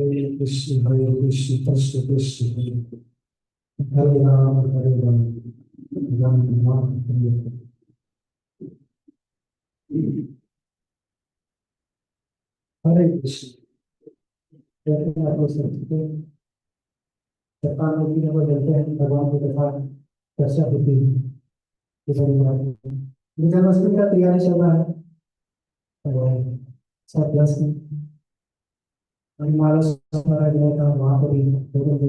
हरे कृष्ण कृष्ण कृष्ण हरे राम हरे राम राम राम हरे हरे। हरे कृष्ण। कहते हैं आप लोग सकते हैं शतान नदी में बदलते हैं भगवान की कथा चर्चा होती है। ये बड़ी बात है। ये जन्माष्टमी का तैयारी चल रहा है और सब प्लस में हमारा हमारा गया था वहाँ पर ही लोगों के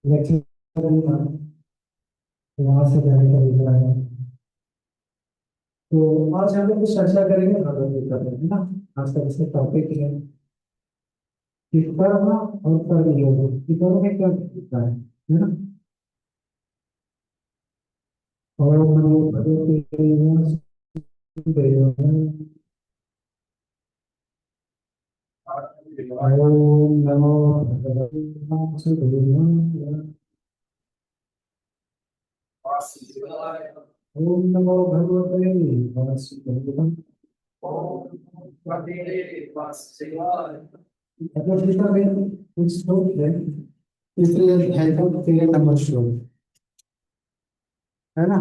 लेक्चर था तो वहाँ से जाने का लेकर आया। तो आज हम लोग कुछ चर्चा करेंगे भगवत गीता पर, है ना। आज का इसका टॉपिक है कि कर्म और कर्म योग, कि दोनों में क्या दिखता है ना। और नमो भगवते वासुदेवाय। ओम नमो भगवते वासुदेवाय। ओम नमो भगवते वासुदेवाय। भगवत गीता में कुछ श्लोक है, इसलिए अध्याय का 13 नंबर श्लोक है ना।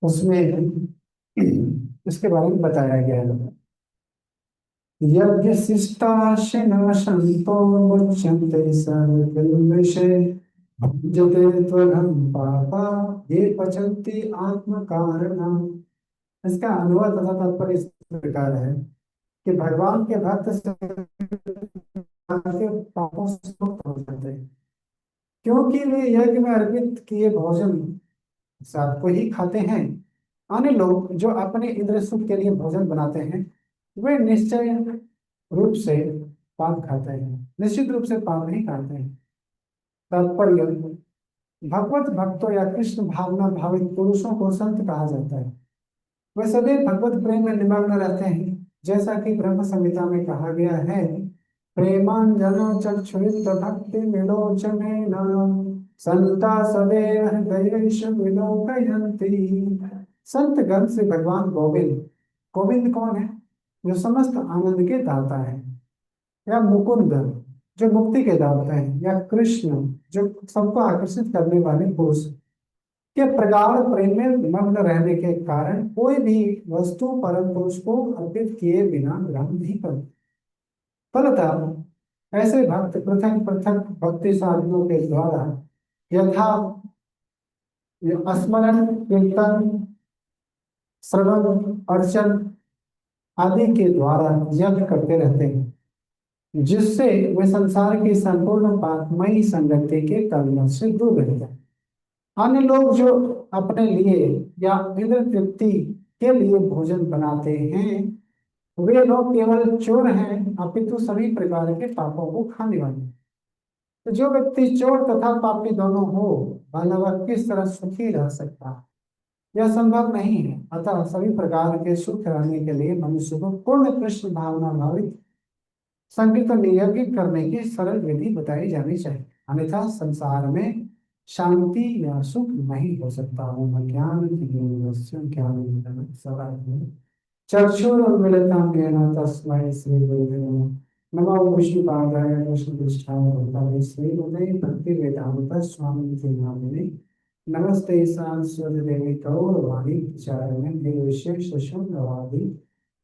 उसमें इसके बारे में बताया गया है। यज्ञ शिष्टाशिनः सन्तो मुच्यन्ते सर्वकल्मषे भुञ्जते त्वघं पापा ये पचन्ति आत्मकारणम्। इसका अनुवाद तथा तात्पर्य इस प्रकार है कि भगवान के भक्त के पापों से मुक्त हो जाते हैं, क्योंकि वे यज्ञ में अर्पित किए भोजन साथ को ही खाते हैं। अन्य लोग जो अपने इंद्र सुख के लिए भोजन बनाते हैं वे निश्चय रूप से पाप खाते हैं, निश्चित रूप से पाप नहीं खाते हैं। तात्पर्य, भगवत भक्तों या कृष्ण भावना भावित पुरुषों को संत कहा जाता है। वे सदैव भगवत प्रेम में निमग्न रहते हैं, जैसा कि ब्रह्म संहिता में कहा गया है, प्रेमांजनो चक्षुरित भक्ति विलोचनेन संता सदैव हृदयेश विलोकयन्ति। संत गण से भगवान गोविंद, गोविंद कौन है? जो समस्त आनंद के दाता है, या मुकुंद जो मुक्ति के दाता है, या कृष्ण जो सबको आकर्षित करने वाले पुरुष के प्रगाढ़ प्रेम में मग्न रहने के कारण कोई भी वस्तु परम पुरुष को अर्पित किए बिना ग्रहण नहीं करते। फलतः ऐसे भक्त पृथक पृथक भक्ति साधनों के द्वारा यथा स्मरण कीर्तन श्रवण अर्चन आदि के द्वारा यज्ञ करते रहते हैं, जिससे वे संसार की संपूर्ण पापमयी संगति के कलमश से दूर रहते हैं। अन्य लोग जो अपने लिए या इंद्र तृप्ति के लिए भोजन बनाते हैं वे लोग केवल चोर हैं, अपितु सभी प्रकार के पापों को खाने वाले हैं। तो जो व्यक्ति चोर तथा पापी दोनों हो, भला वह किस तरह सुखी रह सकता है? यह संभव नहीं है। अतः सभी प्रकार के सुख रहने के लिए मनुष्य को पूर्ण कृष्ण भावना भावित संकीर्तन यज्ञ करने की सरल विधि बताई जानी चाहिए, अन्यथा संसार में शांति या सुख नहीं हो सकता। ओम ज्ञान ज्ञान चक्षुरुन्मीलितं येन तस्मै श्री गुरुवे नमः। नमो विष्णुपादाय कृष्णपृष्ठाय भूतले श्रीमते भक्तिवेदान्त स्वामिनिति नामिने नमस्ते सारस्वती देवी गौरवाणी प्रचारिणे निर्विशेष शून्यवादी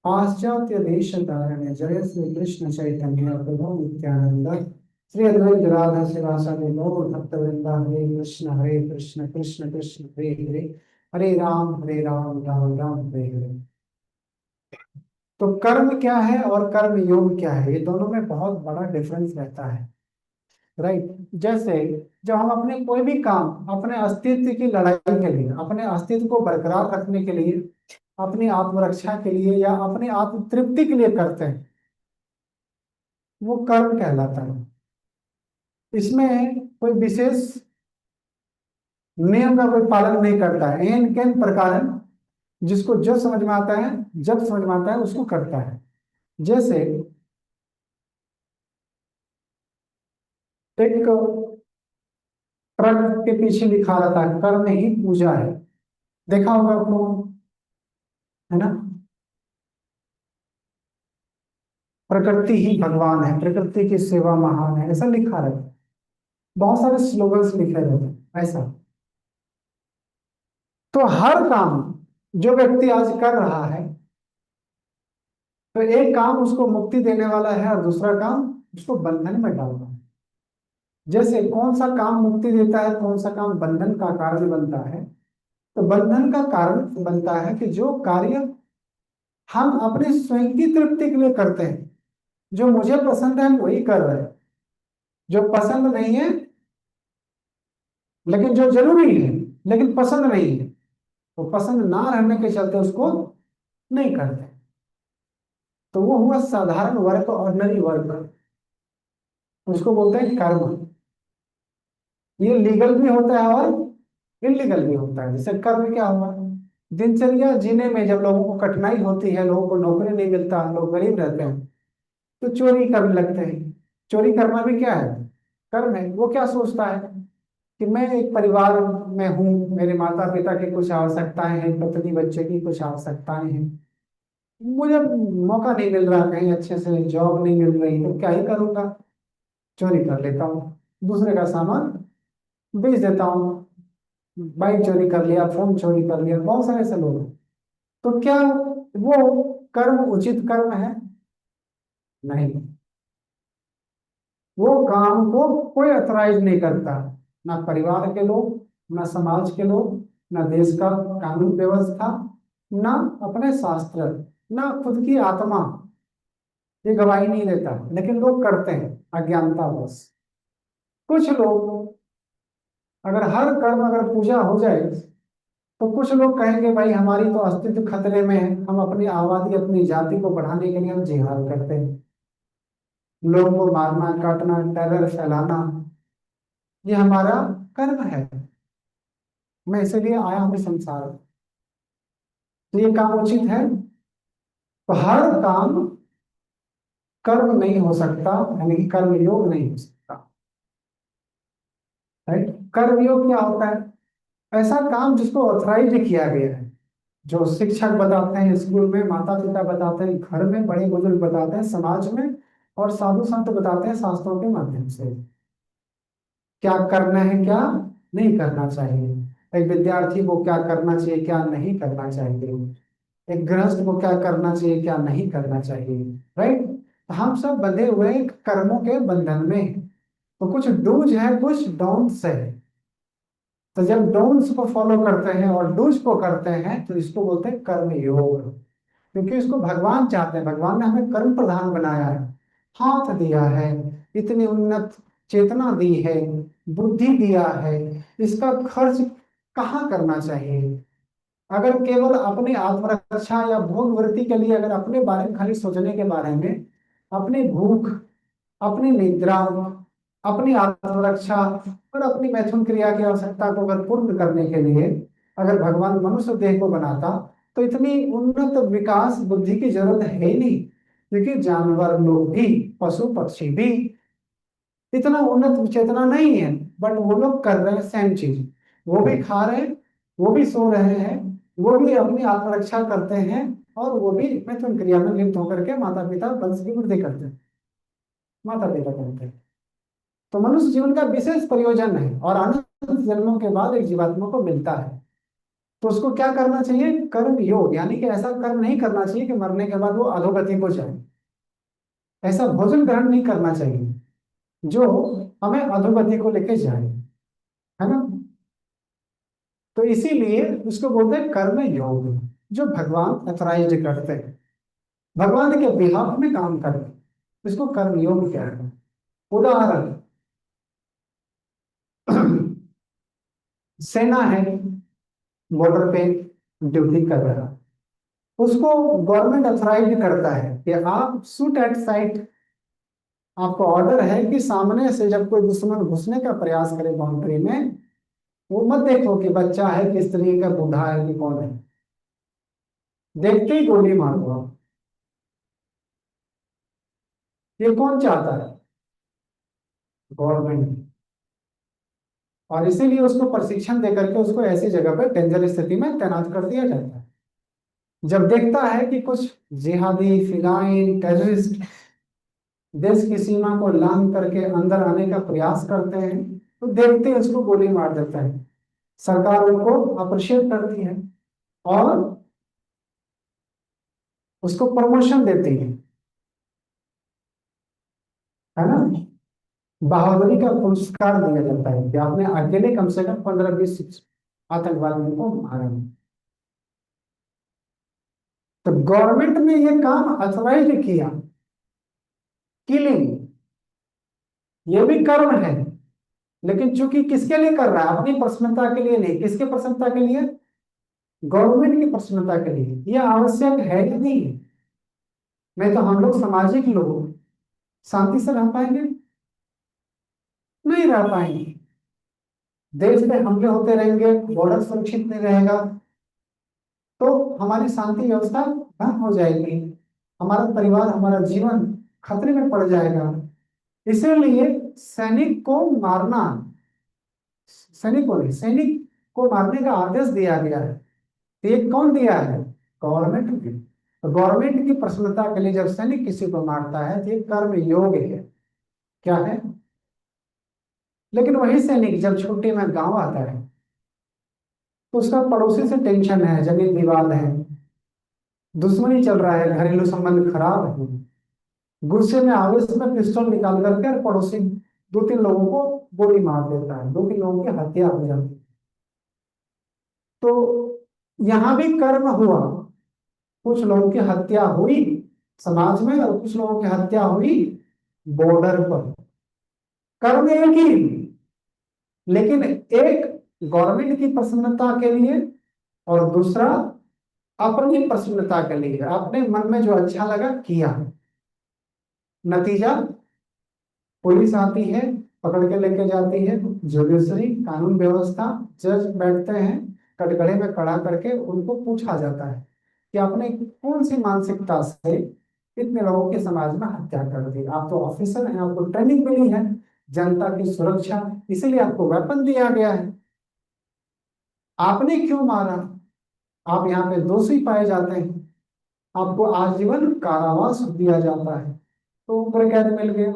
पाश्चात्य देश तारिणे जय श्री कृष्ण चैतन्य प्रभु नित्यानंद श्री अद्वैत राधा शिवासादि गौर भक्तवृंदा। हरे कृष्ण कृष्ण कृष्ण हरे हरे, हरे राम राम राम हरे हरे। तो कर्म क्या है और कर्म योग क्या है, ये दोनों में बहुत बड़ा डिफरेंस रहता है, राइट। जैसे जब हम अपने कोई भी काम अपने अस्तित्व की लड़ाई के लिए, अपने अस्तित्व को बरकरार रखने के लिए, अपनी आत्मरक्षा के लिए या अपनी आत्म तृप्ति के लिए करते हैं, वो कर्म कहलाता है। इसमें कोई विशेष नियम का कोई पालन नहीं करता है, एन केन प्रकार जिसको जो समझ में आता है, जब समझ में आता है उसको करता है। जैसे एक ट्रक के पीछे लिखा रहता है कर्म ही पूजा है, देखा होगा आप लोगों ने, है ना। प्रकृति ही भगवान है, प्रकृति की सेवा महान है, ऐसा लिखा रहता है। बहुत सारे स्लोगन्स लिखे रहते हैं ऐसा। तो हर काम जो व्यक्ति आज कर रहा है, तो एक काम उसको मुक्ति देने वाला है और दूसरा काम उसको बंधन में डाल रहा है। जैसे कौन सा काम मुक्ति देता है, कौन सा काम बंधन का कारण बनता है। तो बंधन का कारण बनता है कि जो कार्य हम अपने स्वयं की तृप्ति के लिए करते हैं, जो मुझे पसंद है हम वही कर रहे हैं, जो पसंद नहीं है लेकिन जो जरूरी है लेकिन पसंद नहीं है, वो पसंद ना रहने के चलते उसको नहीं करते। तो वो हुआ साधारण वर्ग, ऑर्डिनरी वर्ग, उसको बोलते हैं कर्म। ये लीगल भी होता है और इलीगल भी होता है। जैसे कर्म क्या हुआ, दिनचर्या जीने में जब लोगों को कठिनाई होती है, लोगों को नौकरी नहीं मिलता, लोग गरीब रहते हैं, तो चोरी करने लगते हैं। चोरी करना भी क्या है, कर्म है। वो क्या सोचता है कि मैं एक परिवार में हूँ, मेरे माता पिता की कुछ आवश्यकताएं हैं, पत्नी बच्चे की कुछ आवश्यकताएं हैं, मुझे मौका नहीं मिल रहा, कहीं अच्छे से जॉब नहीं मिल रही, तो क्या ही करूंगा, चोरी कर लेता हूँ, दूसरे का सामान बेच देता हूँ, बाइक चोरी कर लिया, फोन चोरी कर लिया। बहुत सारे ऐसे लोग हैं। तो क्या वो कर्म उचित कर्म है? नहीं। वो काम को कोई अथराइज नहीं करता, ना परिवार के लोग, ना समाज के लोग, ना देश का कानून व्यवस्था, ना अपने शास्त्र, ना खुद की आत्मा, ये गवाही नहीं देता, लेकिन लोग करते हैं अज्ञानता बस। कुछ लोग, अगर हर कर्म अगर पूजा हो जाए, तो कुछ लोग कहेंगे भाई हमारी तो अस्तित्व खतरे में है, हम अपनी आबादी अपनी जाति को बढ़ाने के लिए हम जिहाद करते हैं, लोगों को मारना काटना टेरर फैलाना, ये हमारा कर्म है, मैं इसलिए आया हूँ इस संसार में। तो ये काम उचित है? तो हर काम कर्म नहीं हो सकता, यानी कि कर्म योग नहीं हो सकता। राइट? कर्म योग क्या होता है? ऐसा काम जिसको ऑथराइज किया गया है, जो शिक्षक बताते हैं स्कूल में, माता पिता बताते हैं घर में, बड़े बुजुर्ग बताते हैं समाज में, और साधु संत बताते हैं शास्त्रों के माध्यम से, क्या करना है क्या नहीं करना चाहिए। एक विद्यार्थी को क्या करना चाहिए क्या नहीं करना चाहिए, एक गृहस्थ को क्या करना चाहिए क्या नहीं करना चाहिए। राइट? हम सब बंधे हुए हैं कर्मों के बंधन में। तो कुछ डूज है, कुछ डोंट्स है। तो जब डोंट्स को फॉलो करते हैं और डूज को करते हैं, तो इसको बोलते हैं कर्म योग। क्योंकि इसको भगवान चाहते हैं, भगवान ने हमें कर्म प्रधान बनाया है, हाथ दिया है, इतनी उन्नत चेतना दी है, बुद्धि दिया है, इसका खर्च कहाँ करना चाहिए? अगर केवल अपनी आत्मरक्षा या भोग वृत्ति के लिए, अगर अपने बारे में खाली सोचने के बारे में, अपनी भूख, अपनी निद्रा, अपनी आत्मरक्षा और अपनी मैथुन क्रिया की आवश्यकता को अगर पूर्ण करने के लिए अगर भगवान मनुष्य देह को बनाता, तो इतनी उन्नत विकास बुद्धि की जरूरत है ही नहीं। क्योंकि जानवर लोग भी, पशु पक्षी भी इतना उन्नत चेतना नहीं है, बट वो लोग कर रहे हैं सेम चीज। वो भी खा रहे हैं, वो भी सो रहे हैं, वो भी अपनी आत्मरक्षा करते हैं, और वो भी मैथुन क्रिया में लिप्त होकर के माता पिता वंश की वृद्धि करते हैं, माता पिता करते हैं। तो मनुष्य जीवन का विशेष प्रयोजन है, और अनंत जन्मों के बाद एक जीवात्मा को मिलता है। तो उसको क्या करना चाहिए? कर्म योग। यानी कि ऐसा कर्म नहीं करना चाहिए कि मरने के बाद वो अधोगति को जाए, ऐसा भोजन ग्रहण नहीं करना चाहिए जो हमें अधोगति को लेके जाए, है ना? तो इसीलिए उसको बोलते हैं कर्म योग, जो भगवान अथराइज करते हैं, भगवान के बिहाफ में काम करते हैं, इसको कर्म योग कहते हैं। उदाहरण, सेना है, बॉर्डर पे ड्यूटी कर रहा, उसको गवर्नमेंट अथराइज करता है कि आप शूट एट साइट, आपको ऑर्डर है कि सामने से जब कोई दुश्मन घुसने का प्रयास करे बाउंड्री में, वो मत देखो कि बच्चा है कि स्त्री का, बूढ़ा है कि कौन है, देखते ही गोली मारो आप। ये कौन चाहता है? गवर्नमेंट। और इसीलिए उसको प्रशिक्षण देकर के उसको ऐसी जगह पर डेंजर स्थिति में तैनात कर दिया जाता है। जब देखता है कि कुछ जिहादी, फिदाइन, टेररिस्ट देश की सीमा को लांघ करके अंदर आने का प्रयास करते हैं, तो देखते हैं उसको गोली मार देता है। सरकार उनको अप्रिशिएट करती है और उसको प्रमोशन देती है ना। बहादुरी का पुरस्कार दिया जाता है कि आपने अकेले कम से कम 15-20 आतंकवादियों को मारा है। तो गवर्नमेंट ने ये काम अथॉराइज किया, किलिंग, ये भी कर्म है, लेकिन चूंकि किसके लिए कर रहा है, अपनी प्रसन्नता के लिए नहीं, किसके प्रसन्नता के लिए, गवर्नमेंट की प्रसन्नता के लिए। यह आवश्यक है कि नहीं? नहीं तो हम लोग सामाजिक लोग शांति से रह पाएंगे? नहीं रह पाएंगे। देश में हमले होते रहेंगे, बॉर्डर सुरक्षित नहीं रहेगा, तो हमारी शांति व्यवस्था भंग हो जाएगी, हमारा परिवार, हमारा जीवन खतरे में पड़ जाएगा। इसीलिए सैनिक को मारना, सैनिक को नहीं, सैनिक को मारने का आदेश दिया गया है। तो ये कौन दिया है? गवर्नमेंट ने। तो गवर्नमेंट की प्रसन्नता के लिए जब सैनिक किसी को मारता है तो ये कर्म योग्य है। क्या है? लेकिन वही सैनिक जब छुट्टी में गांव आता है तो उसका पड़ोसी से टेंशन है, जमीन विवाद है, दुश्मनी चल रहा है, घरेलू संबंध खराब है, गुस्से में आवेश में पिस्टल निकाल करके और पड़ोसी 2-3 लोगों को गोली मार देता है, 2-3 लोगों की हत्या हो जाती है। तो यहां भी कर्म हुआ, कुछ लोगों की हत्या हुई समाज में और कुछ लोगों की हत्या हुई बॉर्डर पर। कर्म एक ही, लेकिन एक गवर्नमेंट की प्रसन्नता के लिए और दूसरा अपनी प्रसन्नता के लिए, अपने मन में जो अच्छा लगा किया। नतीजा, पुलिस आती है, पकड़ के लेके जाती है, जुडिशरी कानून व्यवस्था, जज बैठते हैं, कटघरे में खड़ा करके उनको पूछा जाता है कि आपने कौन सी मानसिकता से इतने लोगों के समाज में हत्या कर दी। आप तो ऑफिसर हैं, आपको ट्रेनिंग मिली है जनता की सुरक्षा, इसीलिए आपको वेपन दिया गया है, आपने क्यों मारा? आप यहाँ पे दोषी पाए जाते हैं, आपको आजीवन कारावास दिया जाता है। तो उम्र कैद मिल गया,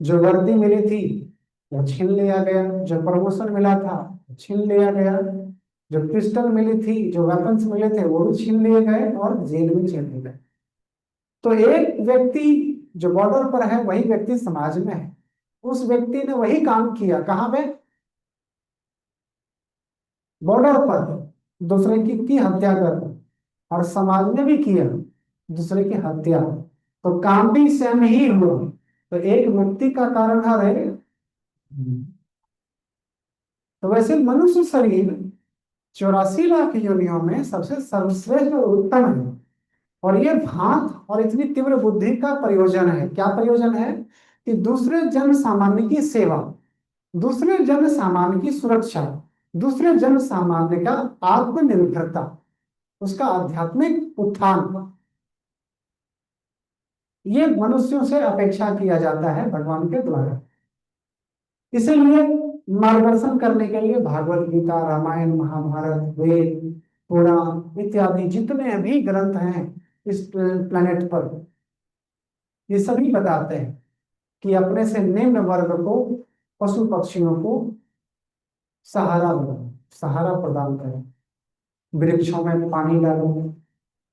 जो वर्दी मिली थी वो छीन लिया गया, जो प्रमोशन मिला था छीन लिया गया, जो पिस्टल मिली थी, जो वेपन्स मिले थे वो भी छीन लिए गए और जेल में चले गए। तो एक व्यक्ति जो बॉर्डर पर है वही व्यक्ति समाज में है, उस व्यक्ति ने वही काम किया, कहाँ पे? बॉर्डर पर, दूसरे की हत्या कर, और समाज ने भी किया दूसरे की हत्या, तो काम भी सेम ही हुआ। तो एक व्यक्ति का कारण है। तो वैसे मनुष्य शरीर 84 लाख योनियों में सबसे सर्वश्रेष्ठ और उत्तम है, और ये भांत और इतनी तीव्र बुद्धि का प्रयोजन है। क्या प्रयोजन है? कि दूसरे जन सामान्य की सेवा, दूसरे जन सामान्य की सुरक्षा, दूसरे जन सामान्य का आत्मनिर्भरता, उसका आध्यात्मिक उत्थान, ये मनुष्यों से अपेक्षा किया जाता है भगवान के द्वारा। इसीलिए मार्गदर्शन करने के लिए भागवत गीता, रामायण, महाभारत, वेद, पुराण इत्यादि जितने भी ग्रंथ हैं इस प्लेनेट पर, ये सभी बताते हैं कि अपने से निम्न वर्ग को, पशु पक्षियों को सहारा दो, सहारा प्रदान करें, वृक्षों में पानी डालो,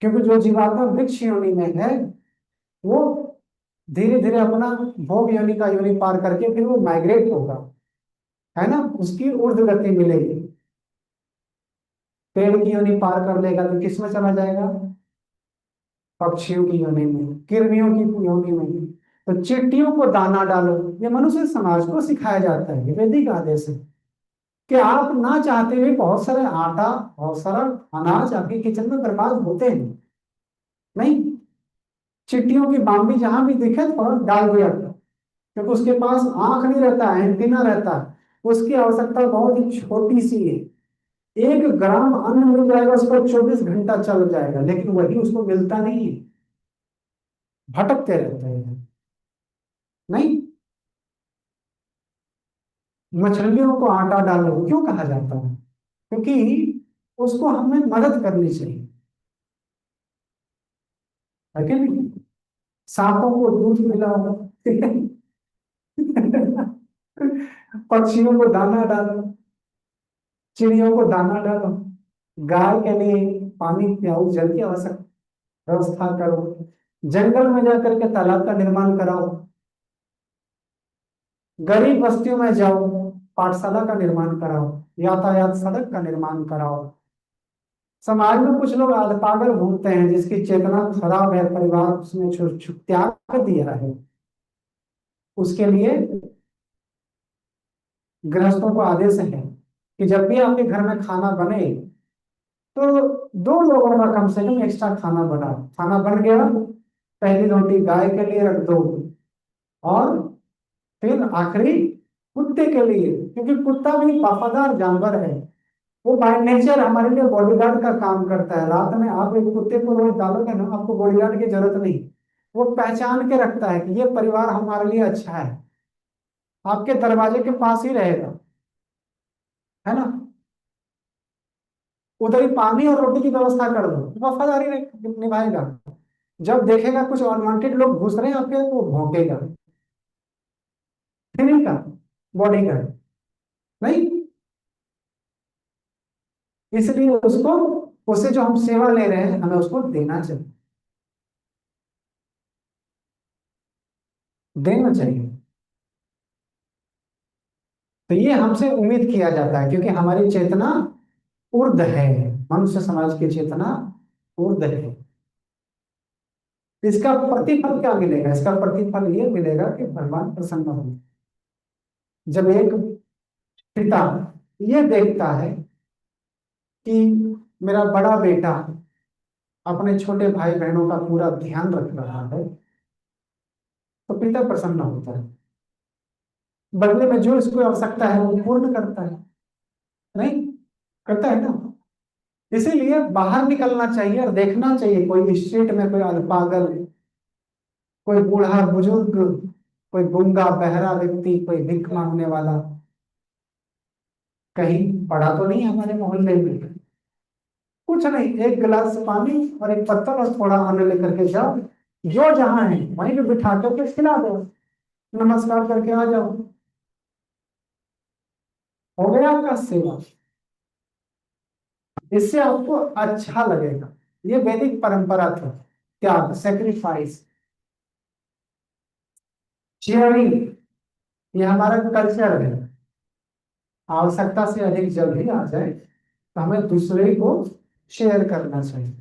क्योंकि जो जीवात्मा वृक्ष योनि में है वो धीरे धीरे अपना भोग योनि का योनि पार करके फिर वो माइग्रेट होगा, है ना, उसकी ऊर्ध्व गति मिलेगी। पेड़ की योनि पार कर लेगा तो किस में चला जाएगा? पक्षियों की योनि में, किरमियों की योनि में। तो चींटियों को दाना डालो, ये मनुष्य समाज को सिखाया जाता है, ये वैदिक आदेश है कि आप ना चाहते हुए बहुत सारे आटा, बहुत सारा अनाज आपके किचन में बर्बाद होते हैं। नहीं, चींटियों की बाम्बी जहां भी दिखे थोड़ा डाल दिया, क्योंकि उसके पास आंख नहीं रहता है, एंटीना रहता है, उसकी आवश्यकता बहुत ही छोटी सी है। 1 ग्राम अन्न मिल जाएगा उसको, 24 घंटा चल जाएगा, लेकिन वही उसको मिलता नहीं है, भटकते रहते हैं। नहीं, मछलियों को आटा डालो क्यों कहा जाता है? क्योंकि उसको हमें मदद करनी चाहिए, है कि नहीं? सांपों को दूध पिलाओ, पक्षियों को दाना डालो, चिड़ियों को दाना डालो, गाय के लिए पानी पियाओ, जल की आवश्यक व्यवस्था करो, जंगल में जाकर के तालाब का निर्माण कराओ, गरीब बस्तियों में जाओ, पाठशाला का निर्माण कराओ, यातायात सड़क का निर्माण कराओ। समाज में कुछ लोग आध पागल घूमते हैं जिसकी चेतना खराब है, परिवार उसने त्याग कर दिया है, उसके लिए गृहस्थों को आदेश है कि जब भी आपके घर में खाना बने तो दो लोगों का कम से कम एक्स्ट्रा खाना बना, खाना बन गया, पहली रोटी गाय के लिए रख दो, और फिर आखिरी कुत्ते के लिए, क्योंकि कुत्ता भी वफादार जानवर है, वो बाय नेचर हमारे लिए बॉडीगार्ड का काम करता है। रात में आप एक कुत्ते को रोज डालोगे ना, आपको बॉडीगार्ड की जरूरत नहीं, वो पहचान के रखता है कि ये परिवार हमारे लिए अच्छा है, आपके दरवाजे के पास ही रहेगा, है ना। उधर ही पानी और रोटी की व्यवस्था कर दो, वफादारी निभाएगा। जब देखेगा कुछ अनवांटेड लोग घुस रहे हैं आपके, वो भौंकेगा, फ्री का बॉडीगार्ड नहीं। इसलिए उसको, उससे जो हम सेवा ले रहे हैं हमें उसको देना चाहिए, देना चाहिए। तो ये हमसे उम्मीद किया जाता है, क्योंकि हमारी चेतना ऊर्ध्व है, मनुष्य समाज की चेतना ऊर्ध्व है। इसका प्रतिफल क्या मिलेगा? इसका प्रतिफल ये मिलेगा कि भगवान प्रसन्न होंगे। जब एक पिता ये देखता है कि मेरा बड़ा बेटा अपने छोटे भाई बहनों का पूरा ध्यान रख रहा है, तो पिता प्रसन्न होता है, बदले में जो इसको आवश्यकता है वो पूर्ण करता है, नहीं करता है ना। इसीलिए बाहर निकलना चाहिए और देखना चाहिए, कोई स्ट्रीट में कोई पागल, कोई बूढ़ा बुजुर्ग, कोई गूंगा बहरा व्यक्ति, कोई भिख मांगने वाला कहीं पड़ा तो नहीं हमारे मोहल्ले में। कुछ नहीं, एक गिलास पानी और एक पत्थर और थोड़ा अन्न लेकर के जाओ, जो जहां है वहीं पे बिठा करके खिला दो, नमस्कार करके आ जाओ, हो गया आपका सेवा। इससे आपको अच्छा लगेगा। ये वैदिक परंपरा थी, त्याग, सेक्रीफाइस, शेयरिंग, ये हमारा कल्चर है। आवश्यकता से अधिक जब भी आ जाए तो हमें दूसरे को शेयर करना चाहिए।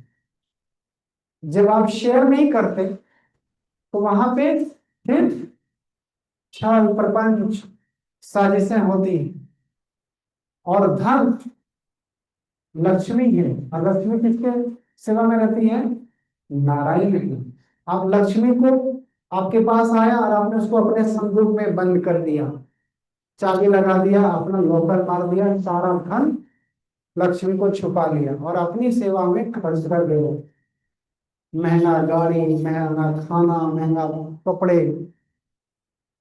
जब आप शेयर नहीं करते तो वहां पे फिर छल प्रपंच साजिशें होती हैं। और धन लक्ष्मी है, और लक्ष्मी किसके सेवा में रहती है? नारायण की। आप लक्ष्मी को, आपके पास आया और आपने उसको अपने संदूक में बंद कर दिया, चाबी लगा दिया, अपना लॉकर मार दिया, सारा धन लक्ष्मी को छुपा लिया और अपनी सेवा में खर्च कर दे, महंगा गाड़ी, महंगा खाना, महंगा कपड़े,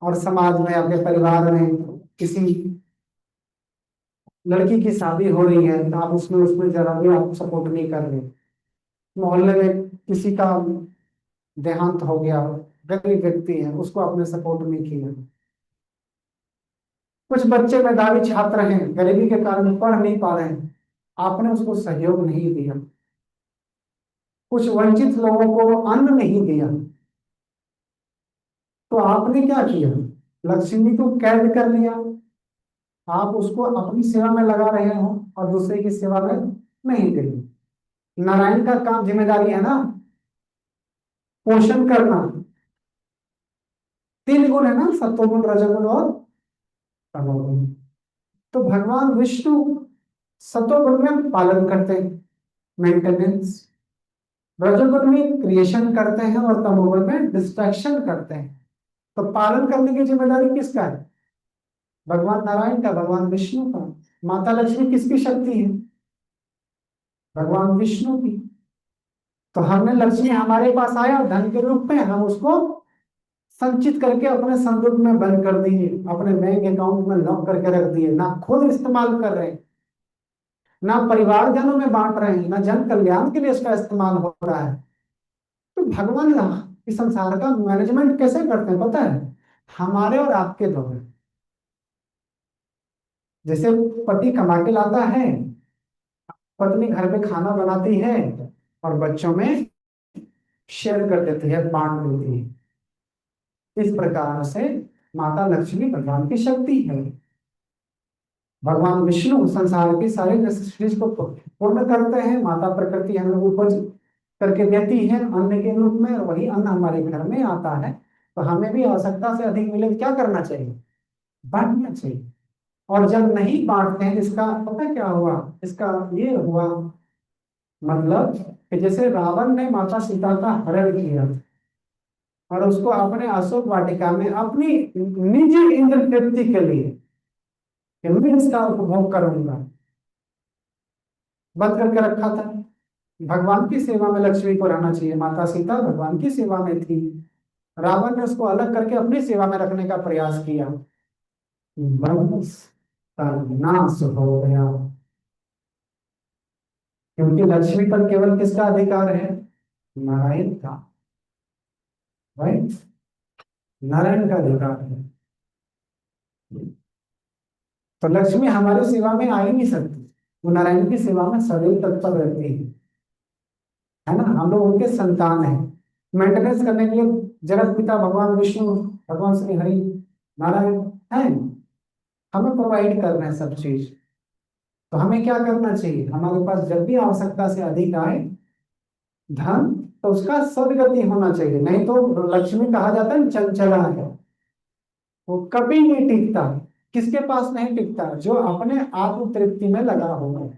और समाज में अपने परिवार में किसी लड़की की शादी हो रही है तो आप उसमें उसमें जरा भी आप सपोर्ट नहीं कर रहे। मोहल्ले में किसी का देहांत हो गया, गरीब व्यक्ति है, उसको आपने सपोर्ट नहीं किया। कुछ बच्चे मेधावी छात्र हैं, गरीबी के कारण पढ़ नहीं पा रहे हैं, आपने उसको सहयोग नहीं दिया। कुछ वंचित लोगों को अन्न नहीं दिया, तो आपने क्या किया? लक्ष्मी को कैद कर लिया, आप उसको अपनी सेवा में लगा रहे हो और दूसरे की सेवा में नहीं दे रहे। नारायण का काम, जिम्मेदारी है ना, पोषण करना। तीन गुण है ना, सत्वगुण, रजोगुण और तमोगुण। तो भगवान विष्णु सत्वगुण में पालन करते हैं, मेंटेनेंस, रजोगुण में क्रिएशन करते हैं, और तमोगुण में डिस्ट्रैक्शन करते हैं। तो पालन करने की जिम्मेदारी किसका है? भगवान नारायण का, भगवान विष्णु का। माता लक्ष्मी किसकी शक्ति है? भगवान विष्णु की। तो हमने, लक्ष्मी हमारे पास आया धन के रूप में, हम उसको संचित करके अपने संदूक में बंद कर दिए, अपने बैंक अकाउंट में लॉक करके रख दिए, ना खुद इस्तेमाल कर रहे हैं, ना परिवारजनों में बांट रहे हैं, ना जन कल्याण के लिए इसका इस्तेमाल हो रहा है। तो भगवान इस संसार का मैनेजमेंट कैसे करते हैं पता है? हमारे और आपके द्वारा। जैसे पति कमा के लाता है, पत्नी घर पे खाना बनाती है और बच्चों में शेयर कर देती है, बांट देती है। इस प्रकार से माता लक्ष्मी भगवान की शक्ति है। भगवान विष्णु संसार की सारी सृष्टि को पूर्ण करते हैं। माता प्रकृति हमें उपज करके देती है अन्न के रूप में, और वही अन्न हमारे घर में आता है। तो हमें भी आवश्यकता से अधिक मिले तो क्या करना चाहिए? बांटना चाहिए। और जब नहीं बांटते हैं, इसका पता क्या हुआ? इसका ये हुआ मतलब कि जैसे रावण ने माता सीता का हरण किया और उसको अपने अशोक वाटिका में अपनी निजी इंद्र तृप्ति के लिए कि मैं इसका उपभोग करूंगा बंद करके रखा था। भगवान की सेवा में लक्ष्मी को रहना चाहिए, माता सीता भगवान की सेवा में थी। रावण ने उसको अलग करके अपनी सेवा में रखने का प्रयास किया, बस का नाश हो गया। क्योंकि लक्ष्मी पर केवल किसका अधिकार है? नारायण का। राइट, नारायण का अधिकार है। तो लक्ष्मी हमारी सेवा में आ ही नहीं सकती, वो नारायण की सेवा में सदैव तत्पर रहती है ना। हम लोग उनके संतान हैं। मेंटेनेंस करने के लिए जगत पिता भगवान विष्णु, भगवान श्री हरि नारायण है, हमें प्रोवाइड कर रहे हैं सब चीज। तो हमें क्या करना चाहिए? हमारे पास जब भी आवश्यकता से अधिक आए धन, तो उसका सदगति होना चाहिए। नहीं तो लक्ष्मी कहा जाता है चंचला है, वो कभी नहीं टिकता। किसके पास नहीं टिकता? जो अपने आत्म तृप्ति में लगा हुआ है,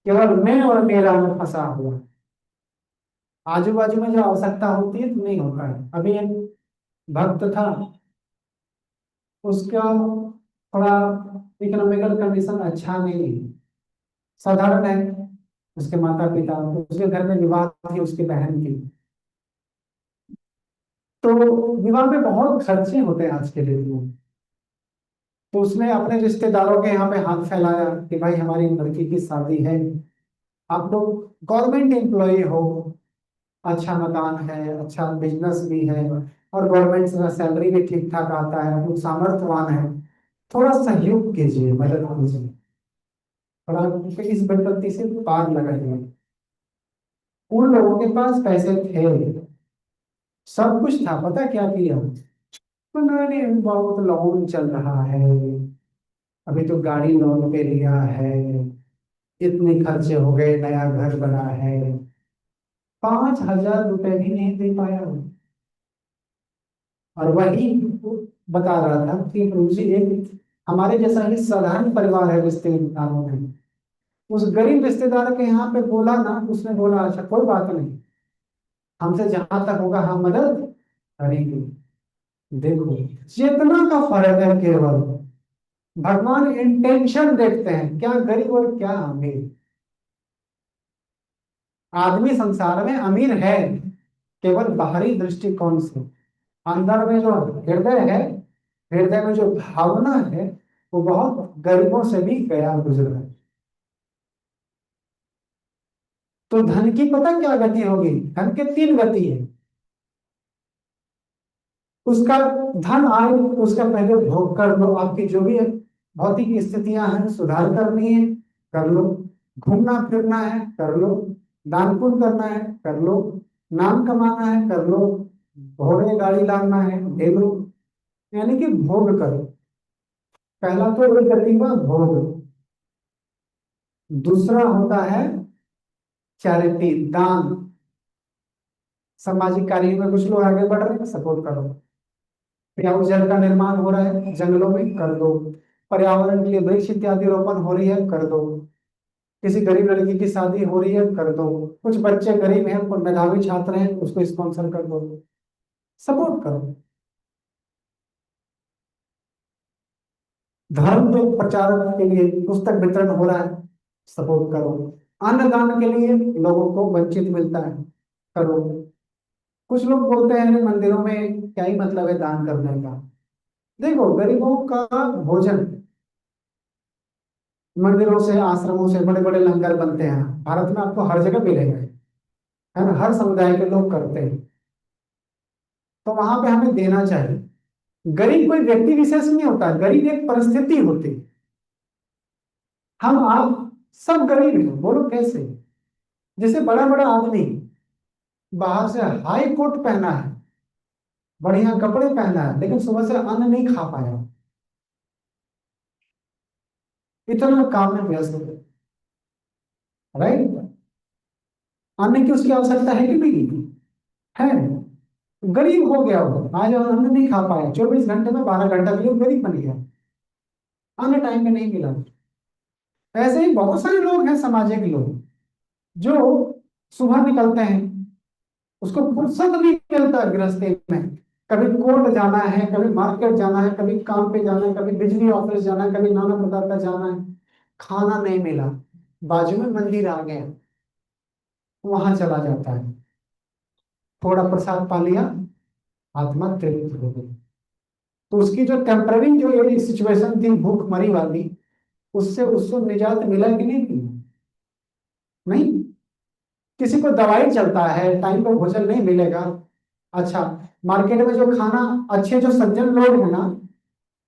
केवल मैं और मेरा में फंसा हुआ। आजू बाजू में जो आवश्यकता होती है तो नहीं होता है। अभी एक भक्त था, उसका थोड़ा इकोनॉमिकल कंडीशन अच्छा नहीं है, साधारण है। उसके माता पिता, उसके घर में विवाह थी उसकी बहन की। तो विवाह में बहुत खर्चे होते हैं आज के डेट में। तो उसने अपने रिश्तेदारों के यहाँ पे हाथ फैलाया कि भाई हमारी लड़की की शादी है, आप लोग गवर्नमेंट एम्प्लॉय हो, अच्छा मकान है, अच्छा बिजनेस भी है, और गवर्नमेंट से सैलरी भी ठीक ठाक आता है, आप लोग सामर्थ्यवान है, थोड़ा सहयोग कीजिए, मदद कीजिए, थोड़ा इस विपत्ति से पार लगाइए। उन लोगों के पास पैसे थे, सब कुछ था। पता क्या किया उन्होंने? बहुत लोन चल रहा है, अभी तो गाड़ी लोन पे लिया है, इतने खर्चे हो गए, नया घर बना है, 5,000 रुपए भी नहीं दे पाया वो। और वही बता रहा था कि मुझे एक हमारे जैसा ही साधारण परिवार है रिश्तेदारों में, उस गरीब रिश्तेदार के यहाँ पे बोला ना, उसने बोला अच्छा कोई बात नहीं, हमसे जहां तक होगा हम मदद करेंगे। देखो चेतना का फर्क है केवल। भगवान इंटेंशन देखते हैं, क्या गरीब और क्या अमीर। आदमी संसार में अमीर है केवल बाहरी दृष्टिकोण से, अंदर में जो हृदय है, हृदय में जो भावना है, वो बहुत गरीबों से भी गया गुजरा है। तो धन की पता क्या गति होगी? धन के तीन गति है। उसका धन आए उसका पहले भोग कर लो, आपकी जो भी भौतिक स्थितियां हैं सुधार करनी है कर लो, घूमना फिरना है कर लो, दान पुण्य करना है कर लो, नाम कमाना है कर लो, घोड़े गाड़ी लाना है ले लो, यानी कि भोग करो। पहला तो एक गति का भोग। दूसरा होता है चैरिटी, दान। सामाजिक कार्य में कुछ लोग आगे बढ़ रहे हैं, सपोर्ट करो। पेयजल जल का निर्माण हो रहा है जंगलों में, कर दो। पर्यावरण के लिए वृक्ष इत्यादि रोपण हो रही है, कर दो। किसी गरीब लड़की की शादी हो रही है, कर दो। कुछ बच्चे गरीब हैं पर मेधावी छात्र हैं, उसको स्पॉन्सर कर दो, सपोर्ट करो। धर्म के प्रचार के लिए पुस्तक वितरण हो रहा है, सपोर्ट करो। अन्नदान के लिए लोगों को वंचित मिलता है, करो। कुछ लोग बोलते हैं "अरे मंदिरों में क्या ही मतलब है दान करने का"। देखो गरीबों का भोजन, मंदिरों से आश्रमों से बड़े बड़े लंगर बनते हैं, भारत में आपको हर जगह मिलेगा, है ना, हर समुदाय के लोग करते हैं। तो वहां पे हमें देना चाहिए। गरीब कोई व्यक्ति विशेष नहीं होता, गरीब एक परिस्थिति होती है। हम आप सब गरीब हैं, बोलो कैसे? जैसे बड़ा बड़ा आदमी बाहर से हाई कोट पहना है, बढ़िया कपड़े पहना है, लेकिन सुबह से अन्न नहीं खा पाया, इतना काम में व्यस्त है, राइट? अन्न की उसकी आवश्यकता है कि नहीं? है। गरीब हो गया वो, आज और अन्न नहीं खा पाया, 24 घंटे में 12 घंटा के लिए गरीब बन गया, अन्न टाइम में नहीं मिला। ऐसे ही बहुत सारे लोग हैं, सामाजिक लोग, जो सुबह निकलते हैं, उसको फुर्सत नहीं मिलता गृहस्थी में, कभी कोर्ट जाना है, कभी मार्केट जाना है, कभी काम पे जाना है, कभी बिजली ऑफिस जाना है, कभी नाना प्रकार का जाना है, खाना नहीं मिला, बाजू में मंदिर आ गया, वहां चला जाता है, थोड़ा प्रसाद पा लिया, आत्मा तृप्त हो गई। तो उसकी जो टेम्पररी जो ये सिचुएशन थी भूखमरी वाली, उससे उसको निजात मिला कि नहीं मिला? नहीं। किसी को दवाई चलता है, टाइम पर भोजन नहीं मिलेगा। अच्छा, मार्केट में जो खाना, अच्छे जो सज्जन लोग हैं ना,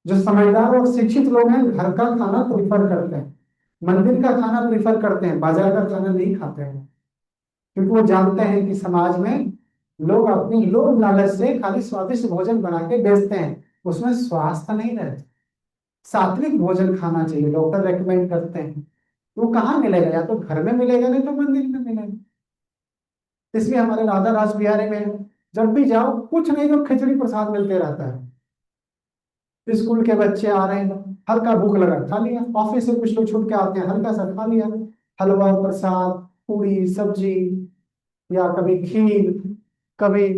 जो समझदार और शिक्षित लोग हैं, घर का खाना प्रीफर करते हैं, मंदिर का खाना प्रीफर करते हैं, बाजार का खाना नहीं खाते हैं, क्योंकि वो जानते हैं कि समाज में लोग अपनी लोभ लालच से खाली स्वादिष्ट भोजन बना के बेचते हैं, उसमें स्वास्थ्य नहीं रहता। सात्विक भोजन खाना चाहिए, डॉक्टर रेकमेंड करते हैं। वो कहाँ मिलेगा? या तो घर में मिलेगा, नहीं तो मंदिर में मिलेगा। इसलिए हमारे राधा रास बिहारी में जब भी जाओ, कुछ नहीं तो खिचड़ी प्रसाद मिलते रहता है। स्कूल के बच्चे आ रहे हैं, हल्का भूख लगा खा लिया, ऑफिस से कुछ लोग छूट के आते हैं, हल्का सा खा लिया, हलवा प्रसाद, पूरी सब्जी, या कभी खीर, कभी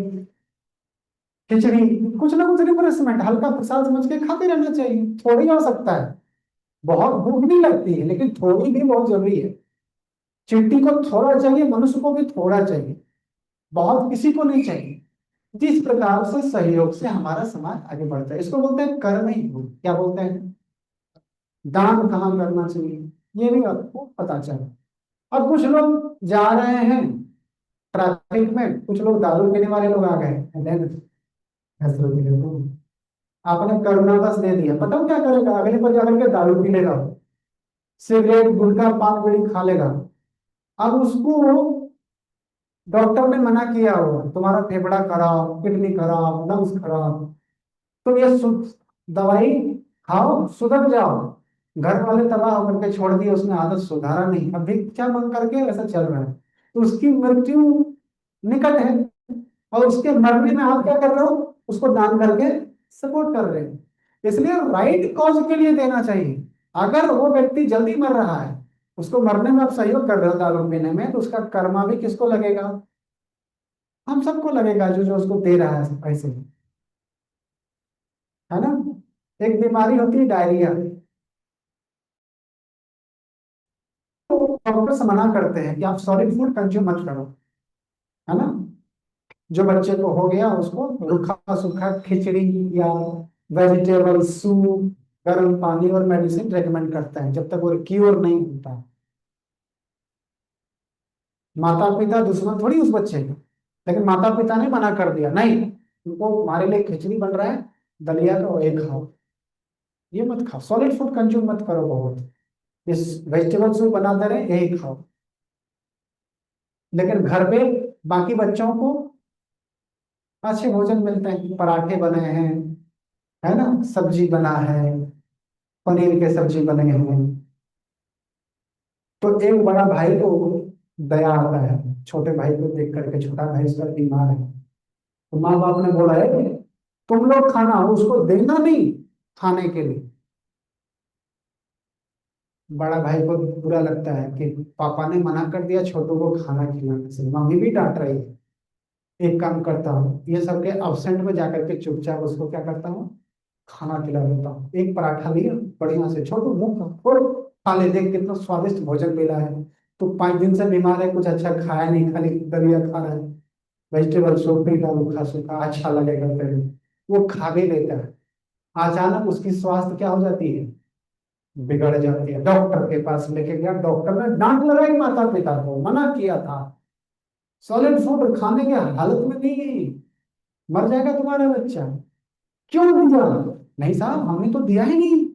खिचड़ी, कुछ ना कुछ रिफ्रेशमेंट, हल्का प्रसाद समझ के खाते रहना चाहिए। थोड़ी हो सकता है, बहुत भूख नहीं लगती है, लेकिन थोड़ी भी बहुत जरूरी है। चींटी को थोड़ा चाहिए, मनुष्य को भी थोड़ा चाहिए, बहुत किसी को नहीं चाहिए। जिस प्रकार से सहयोग से हमारा समाज आगे बढ़ता है, इसको बोलते हैं कर्म ही योग। क्या बोलते हैं? दान कहाँ करना चाहिए, ये भी आपको पता चले। अब कुछ लोग जा रहे हैं ट्रैफिक में, कुछ लोग दारू पीने वाले लोग आ गए, then फैसलों के लिए तो आपने करुणा बस दे दिया, पता क्या करेगा? अगले पर जाकर के दारू पी लेगा, सिगरेट गुटखा पान बीड़ी खा लेगा। अब उसको डॉक्टर ने मना किया होगा, तुम्हारा फेफड़ा खराब, किडनी खराब, लंग्स खराब, तुम ये दवाई खाओ, सुधर जाओ। घर वाले तबाह होकर के छोड़ दिए, उसने आदत सुधारा नहीं, अब भिक्षा मांग करके ऐसा चल रहा है, तो उसकी मृत्यु निकट है। और उसके मरने में आप क्या कर रहे हो? उसको दान करके सपोर्ट कर रहे हैं। इसलिए राइट कॉज के लिए देना चाहिए। अगर वो व्यक्ति जल्दी मर रहा है, उसको मरने में आप सहयोग कर रहे हो दारू पीने में, तो उसका कर्मा भी किसको लगेगा? हम सबको लगेगा, जो जो उसको दे रहा है पैसे, है ना? एक बीमारी होती है डायरिया, तो डॉक्टर्स मना करते हैं कि आप सॉलिड फूड कंज्यूम मत करो, है ना? जो बच्चे को हो गया, उसको रूखा सूखा खिचड़ी या वेजिटेबल सूप, गर्म पानी और मेडिसिन रेकमेंड करते हैं, जब तक वो क्योर नहीं होता। माता पिता दुश्मन थोड़ी उस बच्चे के, लेकिन माता पिता ने मना कर दिया, नहीं उनको, हमारे लिए खिचड़ी बन रहा है, दलिया का एक खाओ, ये मत खाओ, सॉलिड फूड कंज्यूम मत करो बहुत, इस वेजिटेबल सूप बना दे रहे यही खाओ। लेकिन घर पे बाकी बच्चों को अच्छे भोजन मिलते हैं, पराठे बने हैं, है ना, सब्जी बना है, पनीर के सब्जी बने हैं। तो एक बड़ा भाई को दया आता है, छोटे भाई को देख करके, छोटा भाई उसका बीमार है, तो माँ बाप ने बोला है कि तुम लोग खाना उसको देना नहीं खाने के लिए। बड़ा भाई को बुरा लगता है कि पापा ने मना कर दिया छोटों को खाना खिलाने से, मम्मी भी डांट रही है। एक काम करता हूँ, ये सबके अब्सेंट में जाकर के चुपचाप उसको क्या करता हूँ, खाना खिला देता हूँ। एक पराठा लिया बढ़िया से, छोटू मुंह खोल, खा ले, देख कितना स्वादिष्ट भोजन मिला है। तो 5 दिन से बीमार है, कुछ अच्छा खाया नहीं, खाली दलिया खा रहा है, वेजिटेबल सूप पी का रूखा सूखा, अच्छा लगेगा तेरे। वो खा भी लेता है, अचानक उसकी स्वास्थ्य क्या हो जाती है, बिगड़ जाती है। डॉक्टर के पास लेके गया, डॉक्टर ने डांट लगाई, माता पिता को मना किया था, सॉलिड फूड खाने के हालत में नहीं गई। मर जाएगा तुम्हारा बच्चा। क्यों दिया? नहीं साहब, हमने तो दिया ही नहीं।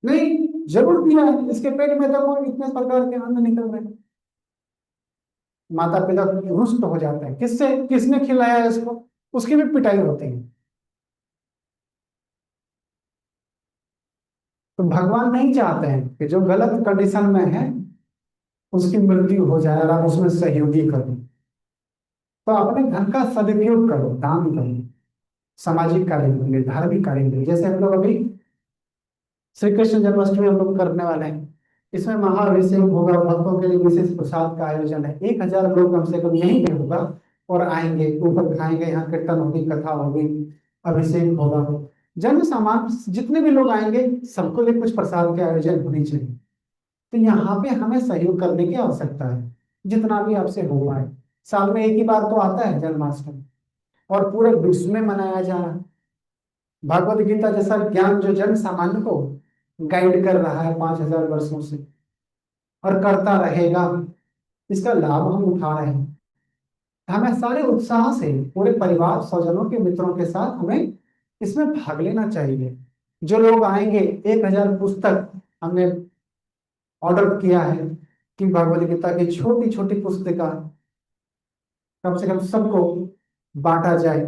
नहीं, जरूर दिया है, इसके पेट में देखो इतने प्रकार के अन्न निकल रहे हैं। माता पिता रुष्ट हो जाते हैं, किससे, किसने खिलाया है इसको, उसकी भी पिटाई होती है। तो भगवान नहीं चाहते हैं कि जो गलत कंडीशन में है उसकी मृत्यु हो जाए और आप उसमें सहयोगी करो। तो अपने धन का सदुपयोग करो, दान करो, सामाजिक कार्य के लिए, धार्मिक कार्य के लिए। जैसे हम लोग अभी श्री कृष्ण जन्माष्टमी हम लोग करने वाले हैं, इसमें महाअभिषेक होगा, भक्तों के लिए विशेष प्रसाद का आयोजन है, 1,000 लोग कम से कम यहीं पे होगा और आएंगे, ऊपर खाएंगे, यहाँ कीर्तन होगी, कथा होगी, अभिषेक होगा। जन सामान्य जितने भी लोग आएंगे सबको लिए कुछ प्रसाद के आयोजन होनी चाहिए। तो यहाँ पे हमें सहयोग करने की आवश्यकता है, जितना भी आपसे हो पाए। साल में एक ही बार तो आता है जन्माष्टमी, और पूरे विश्व में मनाया जा रहा है। भगवत गीता जैसा ज्ञान जो जन सामान्य को गाइड कर रहा है 5,000 वर्षों से और करता रहेगा, इसका लाभ हम उठा रहे हैं। हमें सारे उत्साह से पूरे परिवार, स्वजनों के, मित्रों के साथ हमें इसमें भाग लेना चाहिए। जो लोग आएंगे, 1,000 पुस्तक हमने ऑर्डर किया है कि भगवत गीता की छोटी छोटी पुस्तिका कम से कम सबको बांटा जाए।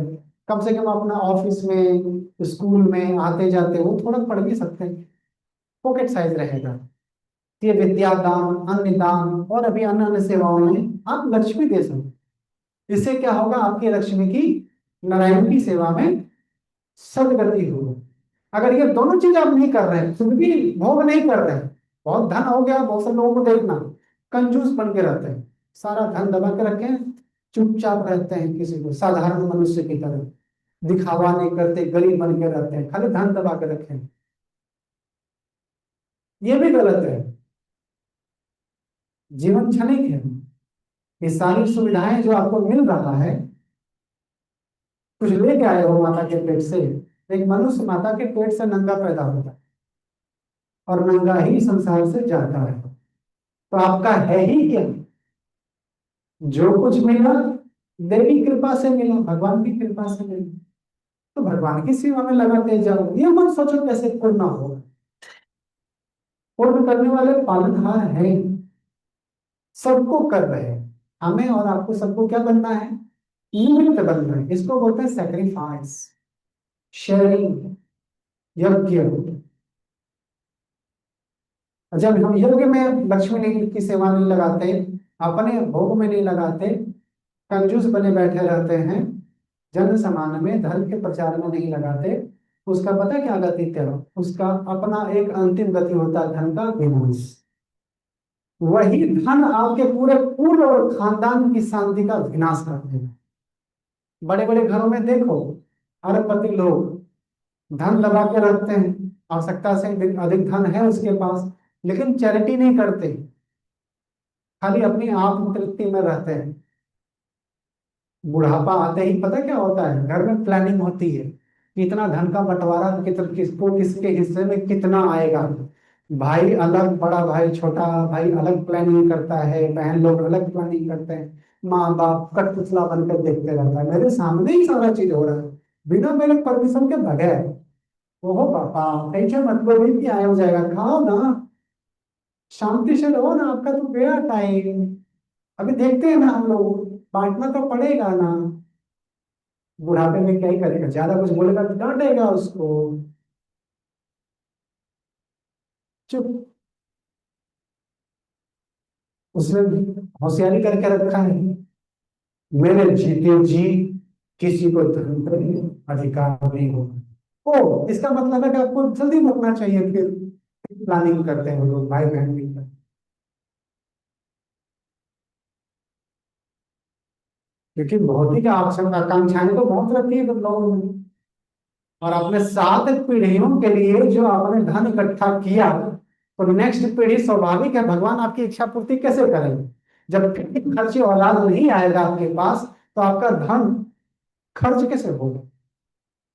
कम से कम अपना ऑफिस में, स्कूल में आते जाते वो थोड़ा पढ़ भी सकते हैं, पॉकेट साइज रहेगा। ये विद्या दान, अन्न दान और अभी अन्य अन्य सेवाओं में आप लक्ष्मी दे सकते। इससे क्या होगा, आपकी लक्ष्मी की, नारायण की सेवा में सदगति होगी। अगर ये दोनों चीज आप नहीं कर रहे हैं, खुद भी भोग नहीं कर रहे हैं, बहुत धन हो गया, बहुत से लोगों को देखना कंजूस बन के रहते हैं, सारा धन दबा के रखे हैं, चुपचाप रहते हैं, किसी को साधारण मनुष्य की तरह दिखावा नहीं करते, गरीब बन के रहते हैं, खाली धन दबा के रखे हैं। ये भी गलत है। जीवन क्षणिक है। ये सारी सुविधाएं जो आपको मिल रहा है, कुछ लेके आए हो माता के पेट से। एक मनुष्य माता के पेट से नंगा पैदा होता है और नंगा ही संसार से जाता है। तो आपका है ही क्या? जो कुछ मिला देवी कृपा से मिला, भगवान की कृपा से मिला। तो भगवान की सेवा में लगाते जाओ, ये मत सोचो कैसे पूर्ण होगा। पूर्ण करने वाले पालनहार हैं, सबको कर रहे हैं। हमें और आपको सबको क्या बनना है? निमित्त बनना है। इसको बोलते हैं सेक्रीफाइस, शेयरिंग, यज्ञ। जब हम यज्ञ में लक्ष्मी नहीं की सेवा नहीं लगाते, अपने भोग में नहीं लगाते, कंजूस बने बैठे रहते हैं, जन सामान्य में, धर्म के प्रचार में नहीं लगाते, उसका पता है क्या गति है? उसका अपना एक अंतिम गति होता है, धन का विनाश। वही धन आपके पूरे कुल और खानदान की शांति का विनाश कर देगा। बड़े बड़े घरों में देखो, अरबपति लोग धन दबा के रखते हैं, आवश्यकता से अधिक धन है उसके पास, लेकिन चैरिटी नहीं करते, खाली अपनी आत्म तृप्ति में रहते हैं। बुढ़ापा आते ही पता क्या होता है, घर में प्लानिंग होती है कि इतना धन का बंटवारा किसको, किसके हिस्से में कितना आएगा। भाई अलग, बड़ा भाई छोटा भाई अलग प्लानिंग करता है, बहन लोग अलग प्लानिंग करते हैं, माँ बाप कठपुतला बनकर देखते रहता है, मेरे सामने ही सारा चीज हो रहा है, बिना मेरे परमिशन के बगैर। ओहो पापा, टेंशन मतलब ही कि आया हो जाएगा, खाओ ना, शांति से रहो ना, आपका तो गया टाइम। अभी देखते हैं ना हम लोग, बांटना तो पड़ेगा ना। बुढ़ापे में क्या ही करेगा, ज्यादा कुछ बोलेगा तो डांटेगा उसको। चुप। उसने होशियारी करके रखा है, मेरे जीते जी किसी को धर्म पर अधिकार नहीं होगा। ओ, इसका मतलब है कि आपको जल्दी मरना चाहिए, फिर प्लानिंग करते हैं वो लोग, भाई बहन मिलकर। क्योंकि भौतिक आकांक्षाएं तो बहुत रहती है लोगों में, और अपने 7 पीढ़ियों के लिए जो आपने धन इकट्ठा किया, तो नेक्स्ट पीढ़ी स्वाभाविक है भगवान आपकी इच्छा पूर्ति कैसे करेंगे? जब खर्ची औलाद नहीं आएगा आपके पास, तो आपका धन खर्च कैसे होगा?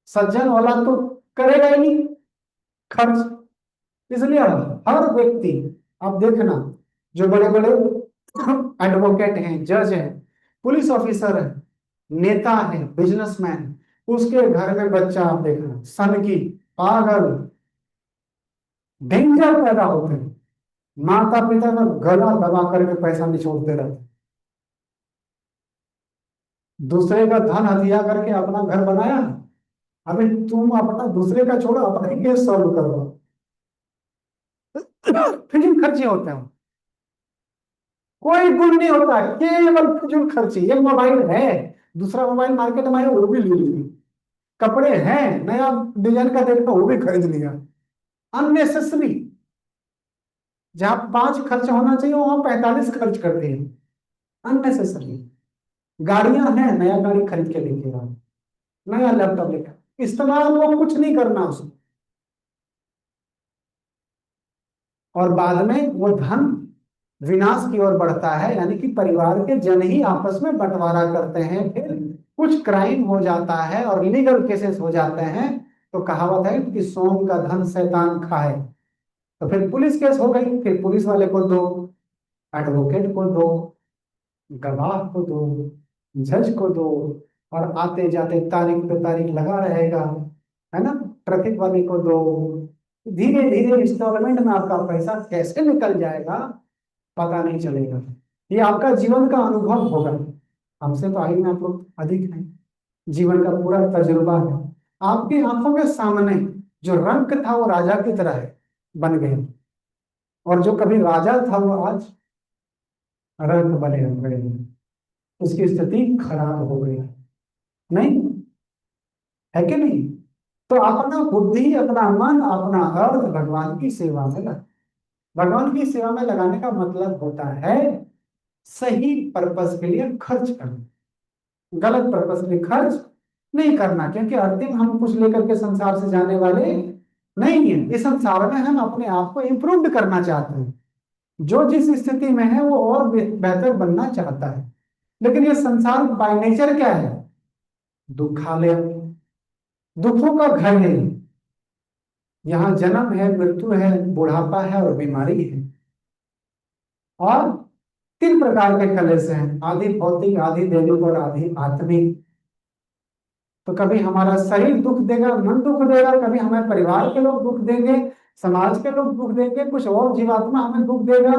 सज्जन औलाद तो करेगा ही नहीं खर्च। इसलिए हर व्यक्ति, आप देखना, जो बड़े बड़े एडवोकेट हैं, जज हैं, पुलिस ऑफिसर हैं, नेता है, बिजनेसमैन, उसके घर में बच्चा आप देखना सन की, पागल, डेंजर पैदा होते हैं, माता पिता का गला दबा करके पैसा निचोड़ते रहते हैं। दूसरे का धन हथिया करके अपना घर बनाया। अभी तुम अपना दूसरे का छोड़ो, अपना ही केस सॉल्व करो। फिजूल खर्ची होते हैं, कोई गुण नहीं होता, केवल फिजूल खर्ची। एक मोबाइल है, दूसरा मोबाइल मार्केट में आया वो भी ले लिया, कपड़े हैं नया डिजाइन का देखा वो भी खरीद लिया, अननेसेसरी। जहां 5 खर्च होना चाहिए वहां 45 खर्च करते हैं, अननेसेसरी। गाड़ियां हैं, नया गाड़ी खरीद के लेके आओ, नया लैपटॉप लेकर इस्तेमाल, वो कुछ नहीं करना उसको, और बाद में वो धन विनाश की ओर बढ़ता है। यानी कि परिवार के जन ही आपस में बंटवारा करते हैं, फिर कुछ क्राइम हो जाता है और लीगल केसेस हो जाते हैं। तो कहावत है कि सोम का धन शैतान खाए। तो फिर पुलिस केस हो गई, फिर पुलिस वाले को दो, एडवोकेट को दो, गवाह को दो, जज को दो, और आते जाते तारीख पे तारीख लगा रहेगा, है ना, ट्रैफिक वाले को दो। धीरे धीरे इंस्टॉलमेंट में आपका पैसा कैसे निकल जाएगा पता नहीं चलेगा। ये आपका जीवन का अनुभव होगा। हमसे तो आयु में आप लोग अधिक हैं, जीवन का पूरा तजुर्बा है। आपकी आंखों के सामने जो रंक था वो राजा की तरह है, बन गए, और जो कभी राजा था वो आज रंक बने हो गए, उसकी स्थिति खराब हो गई। नहीं है कि नहीं? तो अपना बुद्धि, अपना मन, अपना अर्थ भगवान की सेवा में लगा। भगवान की सेवा में लगाने का मतलब होता है सही पर्पस के लिए खर्च करना, गलत पर्पस के लिए खर्च नहीं करना। क्योंकि अंतिम हम कुछ लेकर के संसार से जाने वाले नहीं है। इस संसार में हम अपने आप को इम्प्रूव करना चाहते हैं, जो जिस स्थिति में है वो और बेहतर बनना चाहता है। लेकिन ये संसार बाय नेचर क्या है? दुखालय, दुखों का घर है। यहाँ जन्म है, मृत्यु है, बुढ़ापा है और बीमारी है। और 3 प्रकार के कलेश हैं, आदि भौतिक, आदि दैविक और आदि आत्मिक। तो कभी हमारा शरीर दुख देगा, मन दुख देगा, कभी हमें परिवार के लोग दुख देंगे, समाज के लोग दुख देंगे, कुछ और जीवात्मा हमें दुख देगा,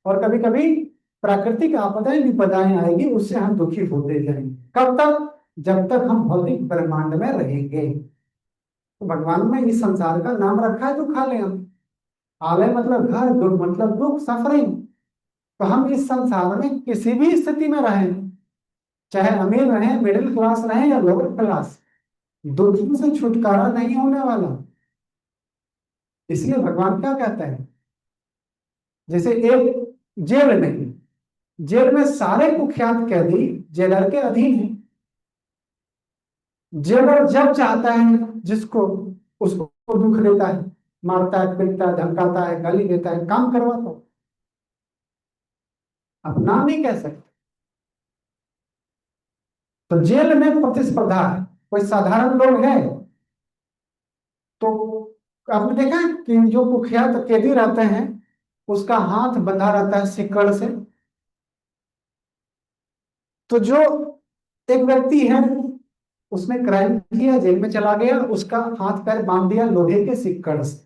और कभी कभी प्राकृतिक आपदाएं विपदाएं आएगी, उससे हम दुखी होते जाएंगे। कब तक? जब तक हम भौतिक ब्रह्मांड में रहेंगे। तो भगवान ने इस संसार का नाम रखा है दुखालय। आलय मतलब घर, दुख मतलब दुख, सफरिंग। तो हम इस संसार में किसी भी स्थिति में रहें, चाहे अमीर रहें, मिडिल क्लास रहें या लोअर क्लास, दुखों से छुटकारा नहीं होने वाला। इसलिए भगवान क्या कहते हैं, जैसे एक जेल में, जेल में सारे कुख्यात कैदी जेलर के अधीन है। जेलर जब चाहता है जिसको, उसको दुख देता है, मारता है, पीटता है, धमकाता है, गाली देता है, काम करवाता है। अब ना नहीं कह सकते। तो जेल में प्रतिस्पर्धा है, कोई साधारण लोग है तो आपने देखा है कि जो कुख्यात कैदी रहते हैं उसका हाथ बंधा रहता है सिक्कड़ से। तो जो एक व्यक्ति है उसने क्राइम किया, जेल में चला गया, उसका हाथ पैर बांध दिया लोहे के सिक्कड़ से।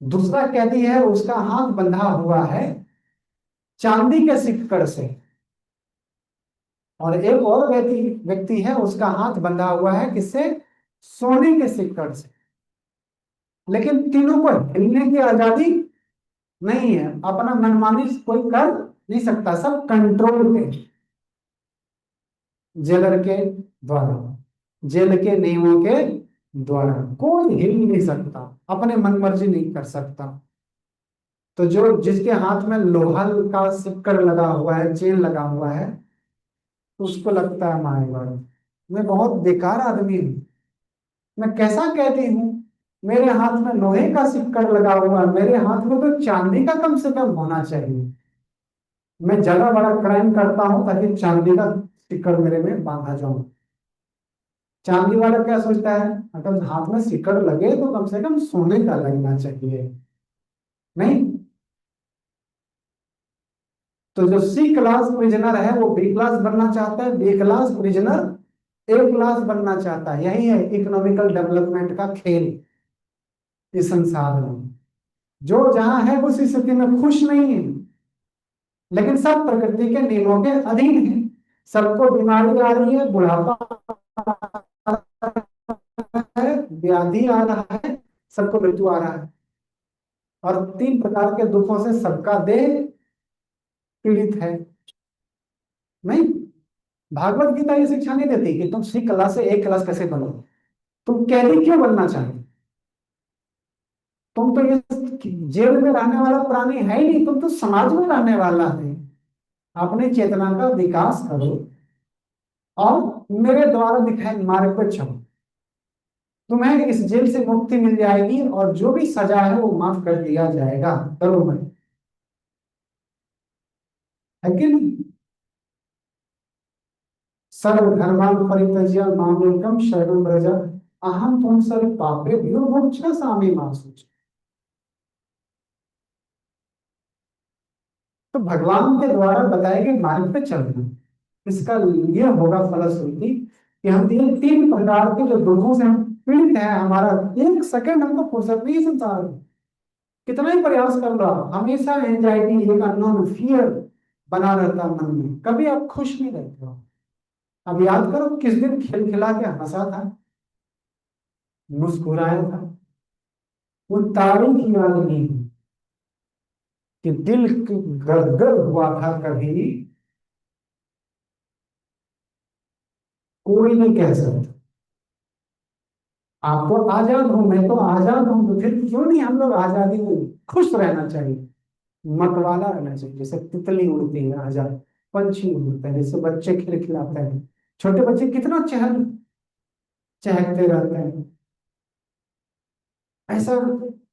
दूसरा कैदी है, उसका हाथ बंधा हुआ है चांदी के सिक्कड़ से। और एक और व्यक्ति व्यक्ति है, उसका हाथ बंधा हुआ है किससे? सोने के सिक्कड़ से। लेकिन तीनों को हिलने की आजादी नहीं है, अपना मनमानी कोई कर नहीं सकता, सब कंट्रोल में, जेलर के द्वारा, जेल के नियमों के द्वारा। कोई हिल नहीं सकता, अपने मन मर्जी नहीं कर सकता। तो जो जिसके हाथ में लोहा का सिक्कड़ लगा हुआ है, चेन लगा हुआ है, तो उसको लगता है माय गॉड, मैं बहुत बेकार आदमी हूँ, मैं कैसा कहती हूँ, मेरे हाथ में लोहे का सिक्कड़ लगा हुआ है, मेरे हाथ में तो चांदी का कम से कम होना चाहिए। मैं ज्यादा बड़ा क्राइम करता हूँ ताकि चांदी का सिक्कड़ मेरे में बांधा जाऊं। चांदी वाला क्या सोचता है, अगर हाथ में सिक्कड़ लगे तो कम से कम सोने का लगना चाहिए। नहीं, तो जो सी क्लास प्रिजनर है वो बी क्लास बनना चाहता है, बी क्लास प्रिजनर ए क्लास बनना चाहता है। यही है इकोनॉमिकल डेवलपमेंट का खेल इस संसार में। जो जहां है उस स्थिति में खुश नहीं है, लेकिन सब प्रकृति के नियमों के अधीन है। सबको बीमारी आ रही है, बुढ़ापा आ रहा है, व्याधि आ रहा है, सबको मृत्यु आ रहा है, और तीन प्रकार के दुखों से सबका देह पीड़ित है। नहीं, भागवत गीता ये शिक्षा नहीं देती कि तुम सी क्लास से एक क्लास कैसे बनो। तुम कैदी क्यों बनना चाहते? तुम तो ये जेल में रहने वाला प्राणी है ही नहीं, तुम तो समाज में रहने वाला है। अपने चेतना का विकास करो और मेरे द्वारा दिखाए मार्ग पर चलो, तुम्हें इस जेल से मुक्ति मिल जाएगी और जो भी सजा है वो माफ कर दिया जाएगा। करो मैं, है कि नहीं? सर्वधर्मान् परित्यज्य मामेकं शरणं व्रज अहं त्वं सर्व पापेभ्यो मोक्षयिष्यामि मा शुचि। तो भगवान के द्वारा बताए गए मार्ग पे चलना, इसका ये होगा फलश्रुति कि हम ये तीन प्रकार के जो दुखों से हम पीड़ित हैं, हमारा एक सेकंड हमको फुर्सत नहीं है संसार में। कितना ही प्रयास कर लो आप, हमेशा एंजाइटी, एक अननोन फियर बना रहता है मन में, कभी आप खुश नहीं रहते हो। अब याद करो किस दिन खिलखिला के हंसा था, मुस्कुराया था, वो तारीफ की याद नहीं कि दिल गदगद हुआ था कभी, कोई नहीं कह सकता। आप तो आजाद हो, मैं तो आजाद हूं, तो फिर क्यों नहीं हम लोग आजादी में खुश रहना चाहिए, मतवाला रहना चाहिए। जैसे तितली उड़ती है आजाद, पंछी उड़ते हैं, जैसे बच्चे खिलखिलाते हैं, छोटे बच्चे कितना चहल चहकते रहते हैं, ऐसा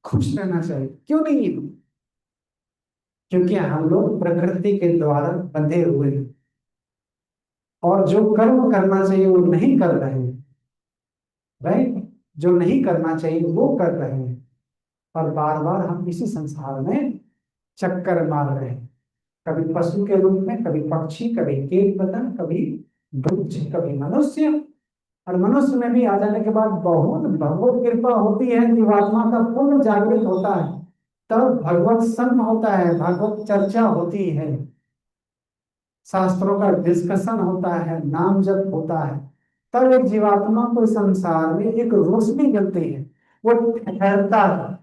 खुश रहना चाहिए। क्यों नहीं? क्योंकि हम लोग प्रकृति के द्वारा बंधे हुए हैं और जो कर्म करना चाहिए वो नहीं कर रहे हैं। राइट, जो नहीं करना चाहिए वो कर रहे हैं, और बार बार हम इसी संसार में चक्कर मार रहे हैं, कभी पशु के रूप में, कभी पक्षी, कभी कीट पतंग, कभी वृक्ष, कभी मनुष्य। और मनुष्य में भी आ जाने के बाद बहुत भगवत कृपा होती है, जीवात्मा का पूर्ण जागृत होता है, तब भगवत संग होता है, भगवत चर्चा होती है, शास्त्रों का डिस्कशन होता है, नाम जप होता है, तब एक जीवात्मा को इस संसार में एक रोशनी मिलती है। वो ठहरता है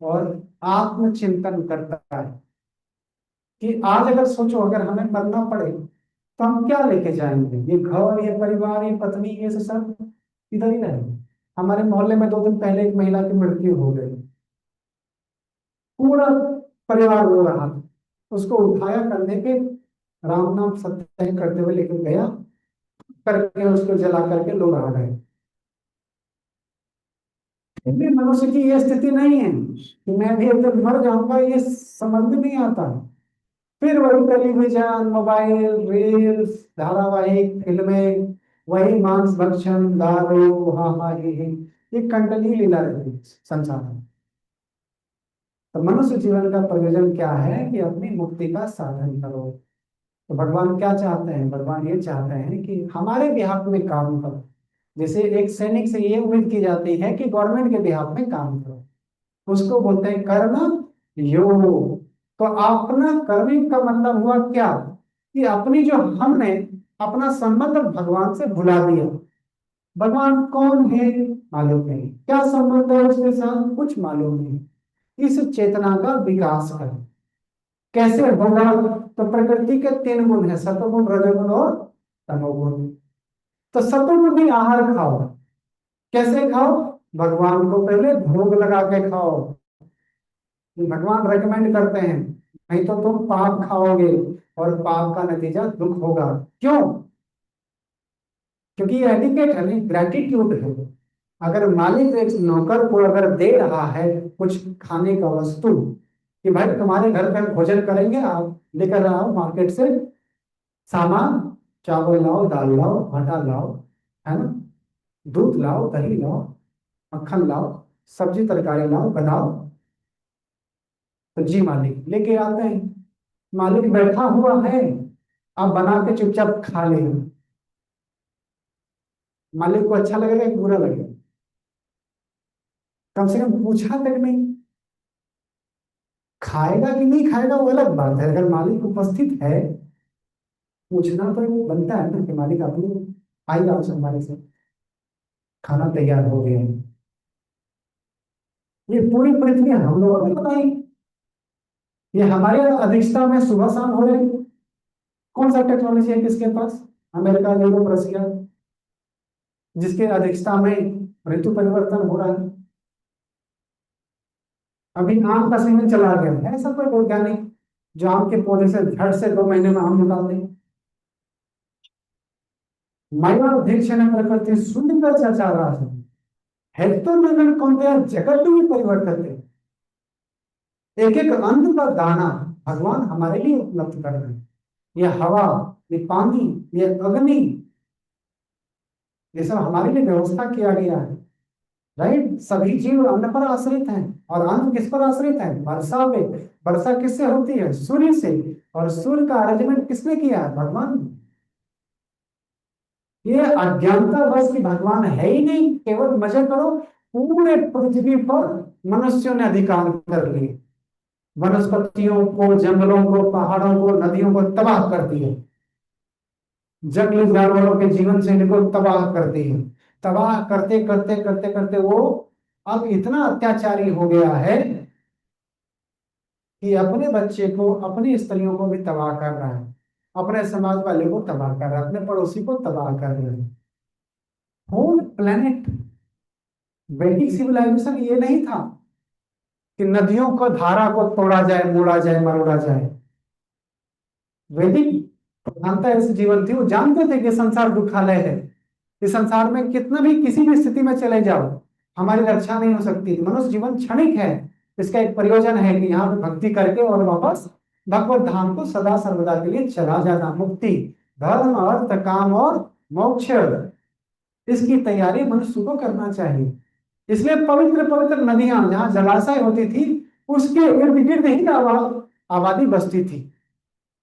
और आत्मचिंतन करता है कि आज अगर सोचो, अगर हमें मरना पड़े तो हम क्या लेके जाएंगे? ये घर, ये परिवार, ये पत्नी, ये सब इधर ही रहेंगे। हमारे मोहल्ले में 2 दिन पहले एक महिला की मृत्यु हो गई, पूरा परिवार रो रहा था, उसको उठाया कंधे पे, राम नाम सत्य करते हुए लेकर गया, करके उसको जला करके लोग आ गए। इसलिए मनुष्य की ये स्थिति नहीं है कि मैं भी एकदम मर जाऊंगा, ये समझ में नहीं आता। फिर वही टेलीविजन, मोबाइल, रील्स, धारावाहिक, फिल्में, वही मांस भक्षण, दारू, हाँ ये कंटिन्यू लीला रहती है संसार में। तो मनुष्य जीवन का प्रयोजन क्या है कि अपनी मुक्ति का साधन करो। तो भगवान क्या चाहते हैं? भगवान ये चाहते हैं कि हमारे बिहाफ में काम करो। जैसे एक सैनिक से ये उम्मीद की जाती है कि गवर्नमेंट के बिहाफ में काम करो, उसको बोलते हैं कर्म योग। तो अपना करने का मतलब हुआ क्या कि अपनी जो हमने अपना संबंध भगवान से भुला दिया। भगवान कौन है मालूम नहीं, क्या संबंध है उसके साथ कुछ मालूम नहीं। इस चेतना का विकास करें। कैसे होगा? तो प्रकृति के 3 गुण है, सतोगुण, रजोगुण और तमोगुण। तो सतोगुण भी आहार खाओ। कैसे खाओ? भगवान को पहले भोग लगा के खाओ, भगवान रेकमेंड करते हैं, नहीं तो तुम पाप खाओगे और पाप का नतीजा दुख होगा। क्यों? क्योंकि ये एटिकेट है, नहीं ग्रेटिट्यूड है। अगर मालिक एक नौकर को अगर दे रहा है कुछ खाने का वस्तु कि भाई तुम्हारे घर पे हम भोजन करेंगे, आप लेकर आओ मार्केट से सामान, चावल लाओ, दाल लाओ, आटा लाओ, है ना, दूध लाओ, दही लाओ, मक्खन लाओ, सब्जी तरकारी लाओ, बनाओ, तो जी मालिक लेके आते हैं। मालिक बैठा हुआ है, आप बना के चुपचाप खा लेना। मालिक को अच्छा लगेगा कि बुरा लगेगा? कम से कम पूछा तक नहीं। खाएगा कि नहीं खाएगा वो अलग बात है, अगर मालिक उपस्थित है पूछना तो वो बनता है ना कि मालिक अपनी आई आप हमारे से खाना तैयार हो गया है। ये पूरी पृथ्वी हम लोगों ने बनाई, ये हमारे अध्यक्षता में सुबह शाम हो रही। कौन सा टेक्नोलॉजी है किसके पास? अमेरिका, यूरोप, रसिया, जिसके अध्यक्षता में ऋतु परिवर्तन हो रहा है। अभी आम का सीजन चला गया है, ऐसा कोई वैज्ञानिक जो आम के पौधे से झट से 2 महीने में आम निकाल दे? माया अध्यक्षण प्रकृति सुंदर चर्चा रहा है। हेक्टर में कौन गया जगत में परिवर्तन है। एक एक अन्न का दाना भगवान हमारे लिए उपलब्ध कर रहे हैं। ये हवा, ये पानी, ये अग्नि, ये सब हमारे लिए व्यवस्था किया गया है। राइट, सभी जीव अन्न पर आश्रित हैं। और अन्न किस पर आश्रित है? वर्षा पे। वर्षा किससे होती है? सूर्य से। और सूर्य का अरेंजमेंट किसने किया है? भगवान ने। ये अज्ञानता बस की भगवान है ही नहीं, केवल मजे करो। पूरे पृथ्वी पर मनुष्यों ने अधिकार कर लिए। वनस्पतियों को, जंगलों को, पहाड़ों को, नदियों को तबाह कर दिए। जंगली जानवरों के जीवन शैली को तबाह कर दिए। तबाह करते करते करते करते वो अब इतना अत्याचारी हो गया है कि अपने बच्चे को, अपनी स्त्रियों को भी तबाह कर रहा है, अपने समाज वाले को तबाह कर रहा है, अपने पड़ोसी को तबाह कर रहा है। Whole planet. वैदिक सिविलाइजेशन ये नहीं था कि नदियों को, धारा को तोड़ा जाए, मोड़ा जाए, मरोड़ा जाए। वैदिक प्रधानता ऐसी जीवन थी, वो जानते थे कि संसार दुखालय है। इस संसार में कितना भी, किसी भी स्थिति में चले जाओ, हमारी रक्षा नहीं हो सकती। मनुष्य जीवन क्षणिक है। इसका एक प्रयोजन है कि यहाँ पे भक्ति करके और वापस भगवत धाम को सदा सर्वदा के लिए चला जाना। मुक्ति, धर्म, अर्थ, काम और मोक्ष, इसकी तैयारी मनुष्य को करना चाहिए। इसलिए पवित्र पवित्र नदियां जहाँ जलाशय होती थी, उसके इर्द गिर्द ही आबादी बसती थी।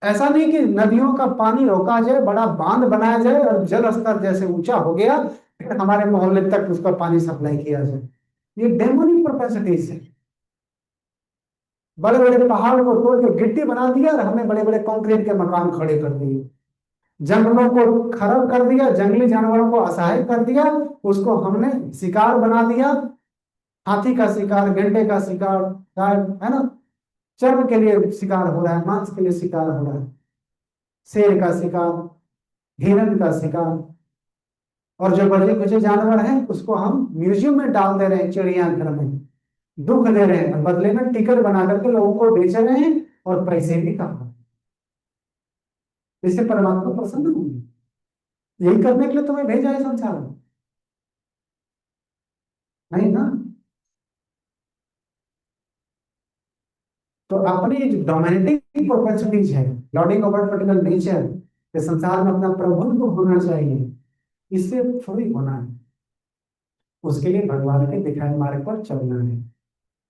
ऐसा नहीं कि नदियों का पानी रोका जाए, बड़ा बांध बनाया जाए और जल स्तर जैसे ऊंचा हो गया फिर हमारे मोहल्ले तक उसका पानी सप्लाई किया जाए। ये डेमोनिक प्रोपेसिटीज है। बड़े बड़े पहाड़ को तोड़ के गिट्टी बना दिया और हमने बड़े बड़े कंक्रीट के मकान खड़े कर दिए। जंगलों को खराब कर दिया, जंगली जानवरों को असहाय कर दिया, उसको हमने शिकार बना दिया। हाथी का शिकार, गेंडे का शिकार, गाय, है ना, चर्म के लिए शिकार हो रहा है, मांस के लिए शिकार हो रहा है, शेर का शिकार, हिरण का शिकार। और जो बचे कुचे जानवर हैं उसको हम म्यूजियम में डाल दे रहे हैं, चिड़ियाघर में दुख दे रहे हैं, बदले में टिकट बना करके लोगों को बेच रहे हैं और पैसे भी कमा रहे हैं। इससे परमात्मा प्रसन्न होंगे। यही करने के लिए तुम्हें भेजा है संसार में, नहीं ना? तो अपनी जो डोमिनेटिंग प्रोपेंसिटीज है, लॉर्डिंग ओवर पर्टिकुलर नेचर, के संसार में अपना प्रभुत्व होना चाहिए, इससे थोड़ी होना है। उसके लिए भगवान के दिखाए मार्ग पर चलना है।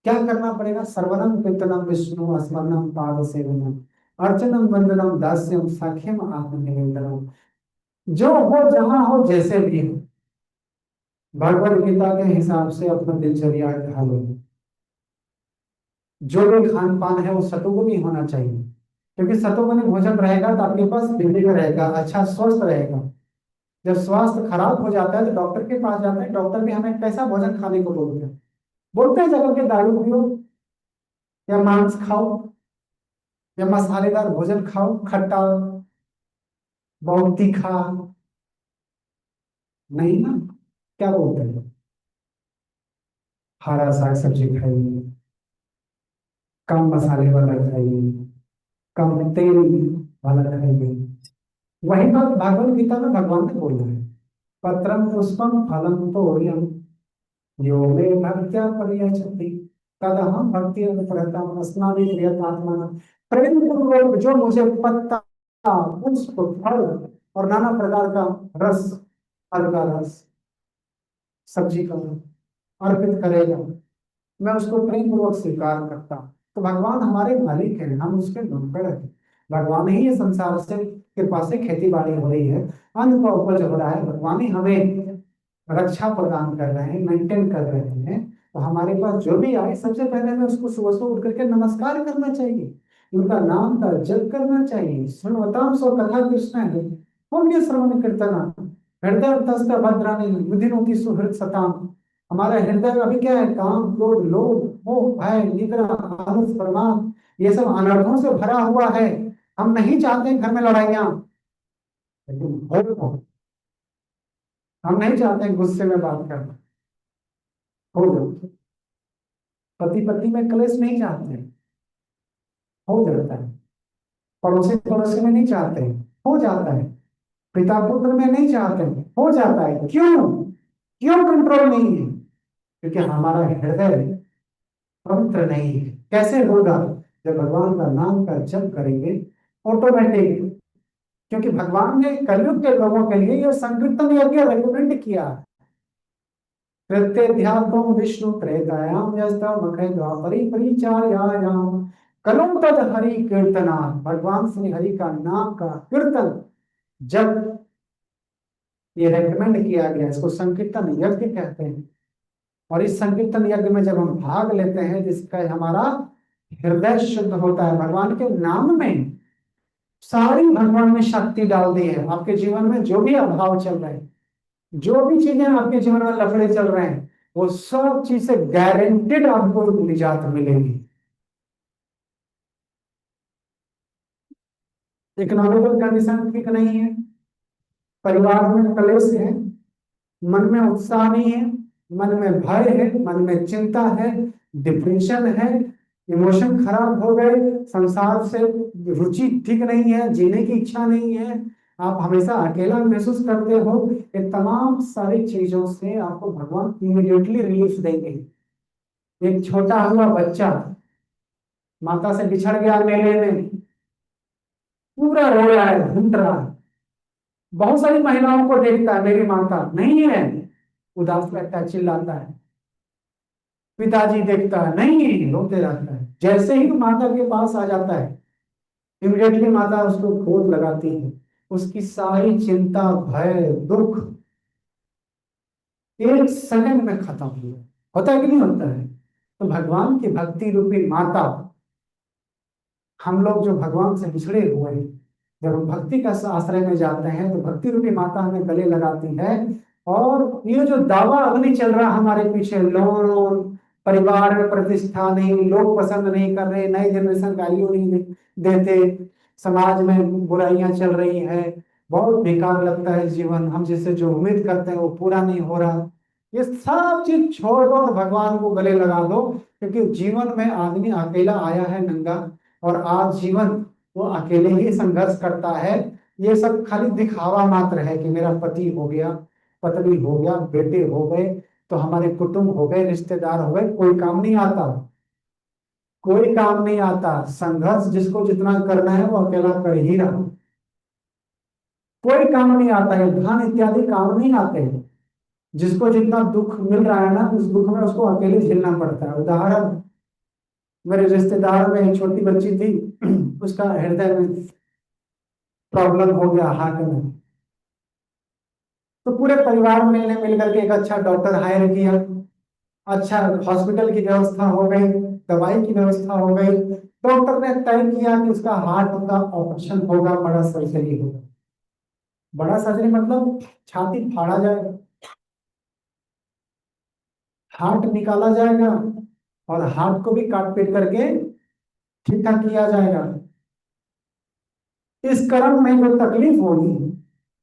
क्या करना पड़ेगा? सर्वनम कीर्तनम विष्णु स्मरणम पाद सेवनम अर्चनम वंदनम दास्यम साख्यम आत्मनिवेदनम। जो हो, जहां हो, जैसे भी हो, भगवत गीता के हिसाब से अपना दिनचर्या ढालो। जो भी खान पान है वो सतुगुनी होना चाहिए, क्योंकि सतुगुनी भोजन रहेगा तो आपके पास विवेक रहेगा, अच्छा स्वस्थ रहेगा। जब स्वास्थ्य खराब हो जाता है तो डॉक्टर के पास जाते हैं, डॉक्टर भी हमें कैसा भोजन खाने को बोलते हैं? बोलते हैं जब के दारू पियो, या मांस खाओ, या मसालेदार भोजन खाओ, खट्टा, बहुत तीखा, नहीं ना? क्या बोलते हैं? हरा साग सब्जी खाइए, कम मसाले वाला खाइए, कम तेल वाला खाइए। वही बात भागवत गीता में भगवान ने बोला है। पत्रम पुष्पम फलम तोयम यो मे भक्त्या पर्यचति तदहम भक्ति अनुप्रतम अस्माभि प्रियतात्मा। प्रेम पूर्वक जो मुझे पत्ता, पुष्प, फल और नाना प्रकार का रस, फल का रस, सब्जी का अर्पित करेगा, मैं उसको प्रेम पूर्वक स्वीकार करता हूं। तो भगवान हमारे मालिक हैं, हम उसके नौकर हैं। भगवान ही ये संसार से कृपा से खेती बाड़ी हो रही है, अन्न का उपज हो रहा है, भगवान ही हमें रक्षा प्रदान कर रहे हैं, मेंटेन कर रहे हैं। तो हमारे पास जो भी आए, सबसे पहले हमें उसको सुबह सुबह उठ करके नमस्कार करना चाहिए, उनका नाम का जप करना चाहिए। श्रृण्वताम सो कथा कृष्ण है, पुण्य श्रवण कीर्तना, हृदय तस्त भद्राणी विधिनोति सुहृद सताम। हमारा हृदय अभी क्या है, काम क्रोध लोभ मोह भय निद्रा आलस प्रमाद, ये सब अनर्थों से भरा हुआ है। हम नहीं चाहते घर में लड़ाइयाँ, लेकिन हम नहीं चाहते गुस्से में बात करना, हो जाए। पति पत्नी में क्लेश नहीं चाहते, हो जाता है। पड़ोसी पड़ोसी में नहीं चाहते, हो जाता है। पिता पुत्र में नहीं चाहते, हो जाता है। क्यों? क्यों कंट्रोल नहीं है? क्योंकि हमारा हृदय पवित्र नहीं है। कैसे होगा? जब भगवान का नाम का जप करेंगे, ऑटोमेटिक। क्योंकि भगवान ने कलयुग के लोगों के लिए यह संकीर्तन यज्ञ रेकमेंड किया। कृत्यध्यात्म विष्णु त्रेतायाम यस्तव मखै द्वापरी परिचार्यायाम कलौ तद हरि कीर्तना। भगवान श्री हरि का नाम का कीर्तन जब ये रेकमेंड किया गया, इसको संकीर्तन यज्ञ कहते हैं। और इस संकीर्तन यज्ञ में जब हम भाग लेते हैं, जिसका हमारा हृदय शुद्ध होता है, भगवान के नाम में सारी भगवान ने शक्ति डाल दी है। आपके जीवन में जो भी अभाव चल रहे हैं, जो भी चीजें आपके जीवन में लफड़े चल रहे हैं, वो सब चीज से गारंटेड आपको निजात मिलेगी। इकोनॉमिकल कंडीशन ठीक नहीं है, परिवार में कलेश है, मन में उत्साह नहीं है, मन में भय है, मन में चिंता है, डिप्रेशन है, इमोशन खराब हो गए, संसार से रुचि ठीक नहीं है, जीने की इच्छा नहीं है, आप हमेशा अकेला महसूस करते हो, ये तमाम सारी चीजों से आपको भगवान इमीडिएटली रिलीफ देंगे। एक छोटा हुआ बच्चा माता से बिछड़ गया मेले में, पूरा रो रहा है, ढूंढ रहा है। बहुत सारी महिलाओं को देखता है, मेरी माता नहीं है, उदास रहता है, चिल्लाता है। पिताजी देखता है, नहीं है, रोते रहता है। जैसे ही माता के पास आ जाता है, इमीडिएटली माता उसको गोद लगाती है। उसकी सारी चिंता भय दुख एक सेकंड में खत्म हुआ। होता है कि नहीं होता है? तो भगवान की भक्ति रूपी माता, हम लोग जो भगवान से बिछड़े हुए हैं, जब हम भक्ति का आश्रय में जाते हैं, तो भक्ति रूपी माता हमें गले लगाती है। और ये जो दावा अग्नि चल रहा हमारे पीछे, लोन, परिवार में प्रतिष्ठा नहीं, लोग पसंद नहीं कर रहे, नई जनरेशन वैल्यू नहीं देते, समाज में बुराइयां चल रही है, बहुत बेकार लगता है जीवन, हम जिससे जो उम्मीद करते हैं वो पूरा नहीं हो रहा, ये सब चीज छोड़ दो और भगवान को गले लगा दो। क्योंकि जीवन में आदमी अकेला आया है नंगा, और आज जीवन वो अकेले ही संघर्ष करता है। ये सब खाली दिखावा मात्र है कि मेरा पति हो गया, पत्नी हो गया, बेटे हो गए, तो हमारे कुटुंब हो गए, रिश्तेदार हो गए, कोई काम नहीं आता, कोई काम नहीं आता। संघर्ष जिसको जितना करना है वो अकेला कर ही रहा, कोई काम नहीं आता है, धन इत्यादि काम नहीं आते हैं। जिसको जितना दुख मिल रहा है ना, उस दुख में उसको अकेले झेलना पड़ता है। उदाहरण, मेरे रिश्तेदार में एक छोटी बच्ची थी, उसका हृदय में प्रॉब्लम हो गया, हार्ट में। तो पूरे परिवार मिलने मिल करके एक अच्छा डॉक्टर हायर किया, अच्छा हॉस्पिटल की व्यवस्था हो गई, दवाई की व्यवस्था हो गई। डॉक्टर ने तय किया कि उसका हार्ट का ऑपरेशन होगा, बड़ा सर्जरी होगा। बड़ा सर्जरी मतलब छाती फाड़ा जाएगा, हार्ट निकाला जाएगा, और हार्ट को भी काट पीट करके ठीक ठाक किया जाएगा। इस क्रम में जो तकलीफ होगी,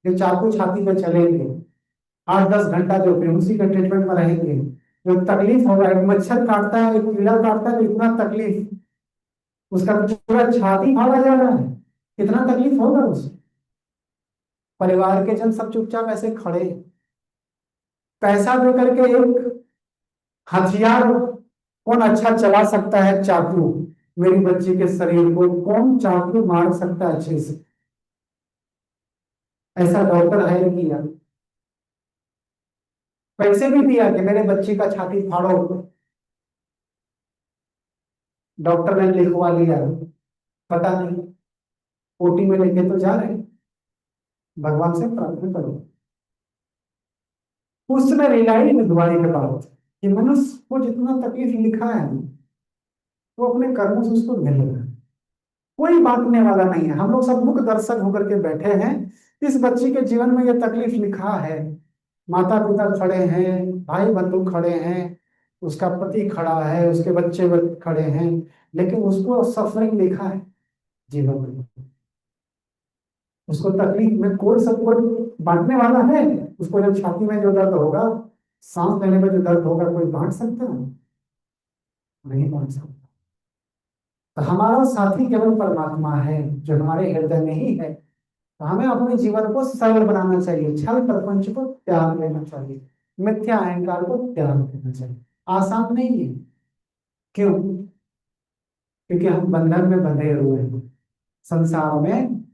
जो चाकू छाती में चलेंगे, 8-10 घंटा जो बेहोशी के ट्रीटमेंट में रहेंगे, जो तकलीफ होगा, एक मच्छर काटता है, एक कीड़ा काटता है, तो इतना तकलीफ, उसका तो पूरा छाती फाड़ा जा रहा है, कितना तकलीफ होगा उसे। परिवार के जन सब चुपचाप ऐसे खड़े, पैसा दे करके एक हथियार कौन अच्छा चला सकता है, चाकू। मेरी बच्ची के शरीर को कौन चाकू मार सकता है अच्छे से, ऐसा डॉक्टर हायर किया, पैसे भी दिया कि मेरे बच्ची का छाती फाड़ो। डॉक्टर ने लिखवा लिया, पता नहीं ओटी में लेके तो जा रहे हैं। भगवान से प्रार्थना करो। उस समय रिलाई में दुआई के बाद कि मनुष्य को जितना तकलीफ लिखा है वो अपने कर्मों से उसको मिलेगा, कोई बांटने वाला नहीं है। हम लोग सब मुख दर्शक होकर के बैठे हैं। इस बच्ची के जीवन में यह तकलीफ लिखा है, माता पिता खड़े हैं, भाई बंधु खड़े हैं, उसका पति खड़ा है, उसके बच्चे खड़े हैं, लेकिन उसको सफरिंग लिखा है जीवन में। उसको तकलीफ में कोई सब कोई बांटने वाला है? उसको जब छाती में जो दर्द होगा, सांस लेने में जो दर्द होगा, कोई बांट सकता है? नहीं बांट सकता। तो हमारा साथी केवल परमात्मा है जो हमारे हृदय में ही है। तो हमें अपने जीवन को सरल बनाना चाहिए, छल प्रपंच को त्याग लेना चाहिए, मिथ्या अहंकार को त्याग देना चाहिए। आसान नहीं है। क्यों? क्योंकि हम बंधन में बंधे हुए हैं। संसार में